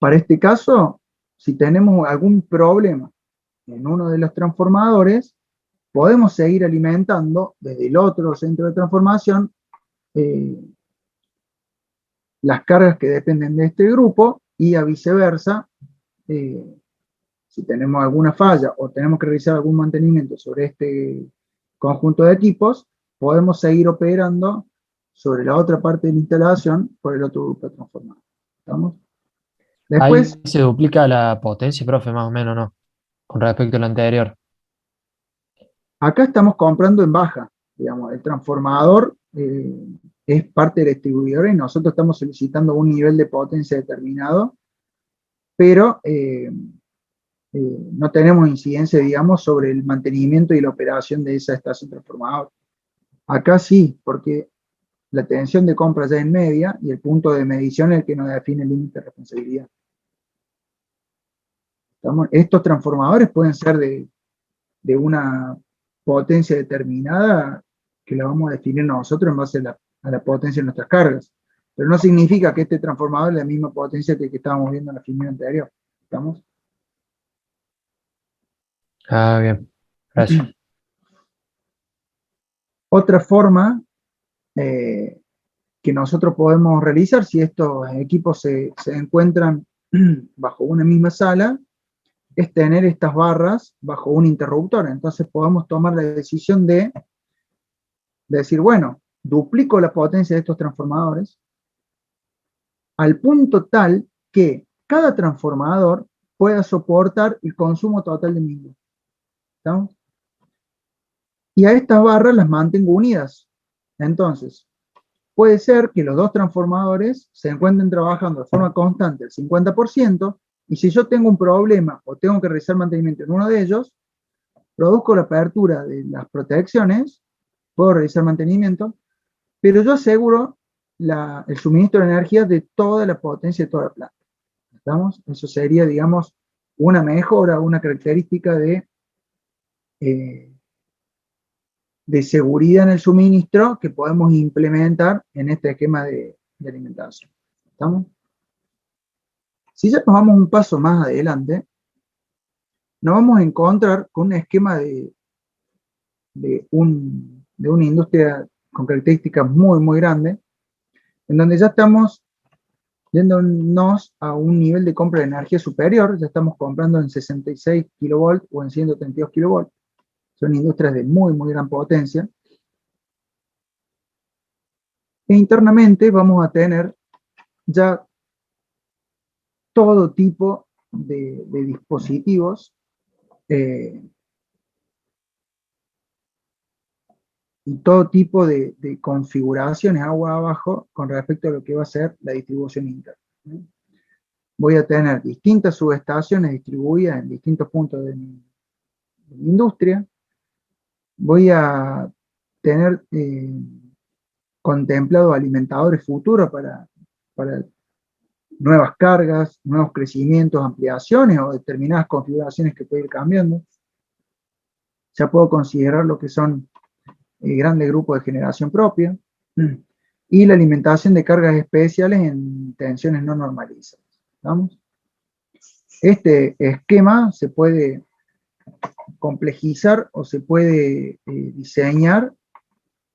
Para este caso, si tenemos algún problema en uno de los transformadores, podemos seguir alimentando desde el otro centro de transformación las cargas que dependen de este grupo y a viceversa, si tenemos alguna falla o tenemos que realizar algún mantenimiento sobre este conjunto de equipos, podemos seguir operando sobre la otra parte de la instalación por el otro grupo de transformadores. ¿Estamos? Después, Ahí se duplica la potencia, profe, más o menos, ¿no? Con respecto al anterior. acá estamos comprando en baja, digamos, el transformador es parte del distribuidor y nosotros estamos solicitando un nivel de potencia determinado, pero no tenemos incidencia, digamos, sobre el mantenimiento y la operación de esa estación transformadora. Acá sí, porque la tensión de compra ya es en media y el punto de medición es el que nos define el límite de responsabilidad. Estos transformadores pueden ser de una potencia determinada que la vamos a definir nosotros en base a la potencia de nuestras cargas. Pero no significa que este transformador es la misma potencia que el que estábamos viendo en la figura anterior. ¿Estamos? Ah, bien. Gracias. Otra forma que nosotros podemos realizar si estos equipos se encuentran bajo una misma sala es tener estas barras bajo un interruptor. Entonces podemos tomar la decisión de decir, bueno, duplico la potencia de estos transformadores al punto tal que cada transformador pueda soportar el consumo total de mi industria. ¿Estamos? Y a estas barras las mantengo unidas. Entonces, puede ser que los dos transformadores se encuentren trabajando de forma constante el 50%, y si yo tengo un problema o tengo que realizar mantenimiento en uno de ellos, produzco la apertura de las protecciones, puedo realizar mantenimiento, pero yo aseguro el suministro de energía de toda la potencia de toda la planta. ¿Estamos? Eso sería, digamos, una mejora, una característica de seguridad en el suministro que podemos implementar en este esquema de alimentación. ¿Estamos? Si ya nos vamos un paso más adelante, nos vamos a encontrar con un esquema de una industria con características muy, muy grandes, en donde ya estamos yéndonos a un nivel de compra de energía superior, ya estamos comprando en 66 kilovolts o en 132 kilovolts. Son industrias de muy, muy gran potencia. E internamente vamos a tener ya todo tipo de dispositivos y todo tipo de configuraciones agua abajo con respecto a lo que va a ser la distribución interna. Voy a tener distintas subestaciones distribuidas en distintos puntos de mi industria. Voy a tener contemplado alimentadores futuros para nuevas cargas, nuevos crecimientos, ampliaciones o determinadas configuraciones que puede ir cambiando. Ya puedo considerar lo que son grandes grupos de generación propia y la alimentación de cargas especiales en tensiones no normalizadas. ¿Estamos? Este esquema se puede complejizar o se puede diseñar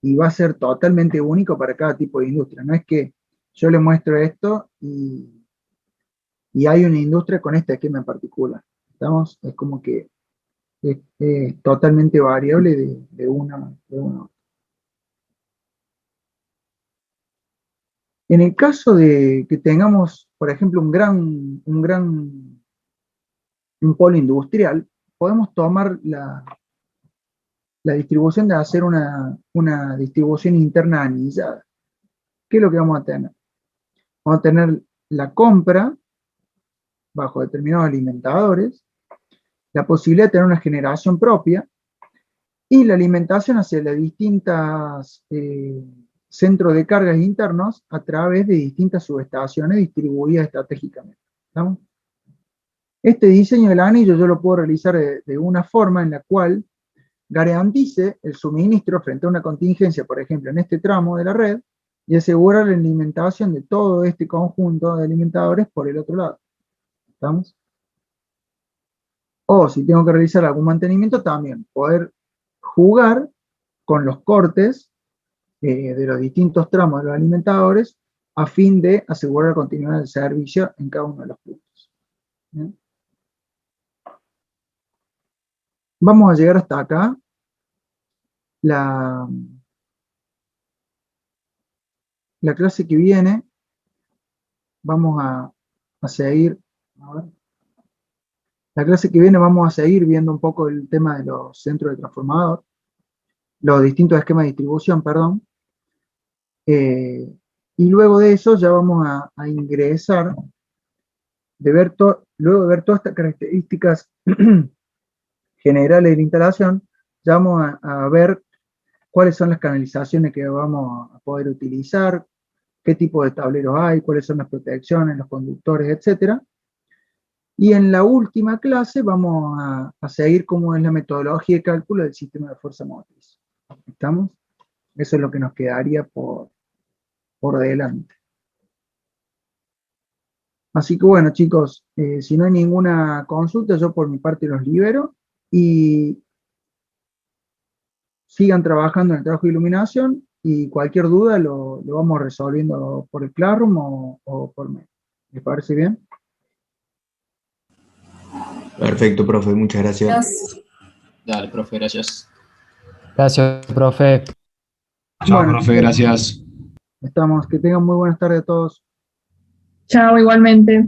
y va a ser totalmente único para cada tipo de industria. No es que yo le muestro esto y hay una industria con este esquema en particular. ¿Estamos? Es como que es totalmente variable de una a otra. En el caso de que tengamos, por ejemplo, un polo industrial, podemos tomar la distribución de hacer una distribución interna anillada. ¿Qué es lo que vamos a tener? Vamos a tener la compra bajo determinados alimentadores, la posibilidad de tener una generación propia y la alimentación hacia las distintas centros de cargas internos a través de distintas subestaciones distribuidas estratégicamente. ¿Estamos? Este diseño del anillo yo lo puedo realizar de una forma en la cual garantice el suministro frente a una contingencia, por ejemplo, en este tramo de la red, y asegurar la alimentación de todo este conjunto de alimentadores por el otro lado. ¿Estamos? O si tengo que realizar algún mantenimiento, también poder jugar con los cortes de los distintos tramos de los alimentadores a fin de asegurar la continuidad del servicio en cada uno de los puntos. ¿Bien? Vamos a llegar hasta acá. La clase que viene vamos a seguir. A ver. La clase que viene vamos a seguir viendo un poco el tema de los centros de transformador, los distintos esquemas de distribución, perdón. Y luego de eso ya vamos a ingresar, luego de ver todas estas características generales de la instalación, ya vamos a ver cuáles son las canalizaciones que vamos a poder utilizar, qué tipo de tableros hay, cuáles son las protecciones, los conductores, etc. Y en la última clase vamos a seguir cómo es la metodología de cálculo del sistema de fuerza motriz. ¿Estamos? Eso es lo que nos quedaría por delante. Así que bueno, chicos, si no hay ninguna consulta, yo por mi parte los libero y sigan trabajando en el trabajo de iluminación y cualquier duda lo vamos resolviendo por el Classroom o por mail. ¿Les parece bien? Perfecto, profe, muchas gracias. Dale, profe, gracias. Gracias, profe. Chao, Bueno, profe, gracias. Estamos, que tengan muy buenas tardes a todos. Chao, igualmente.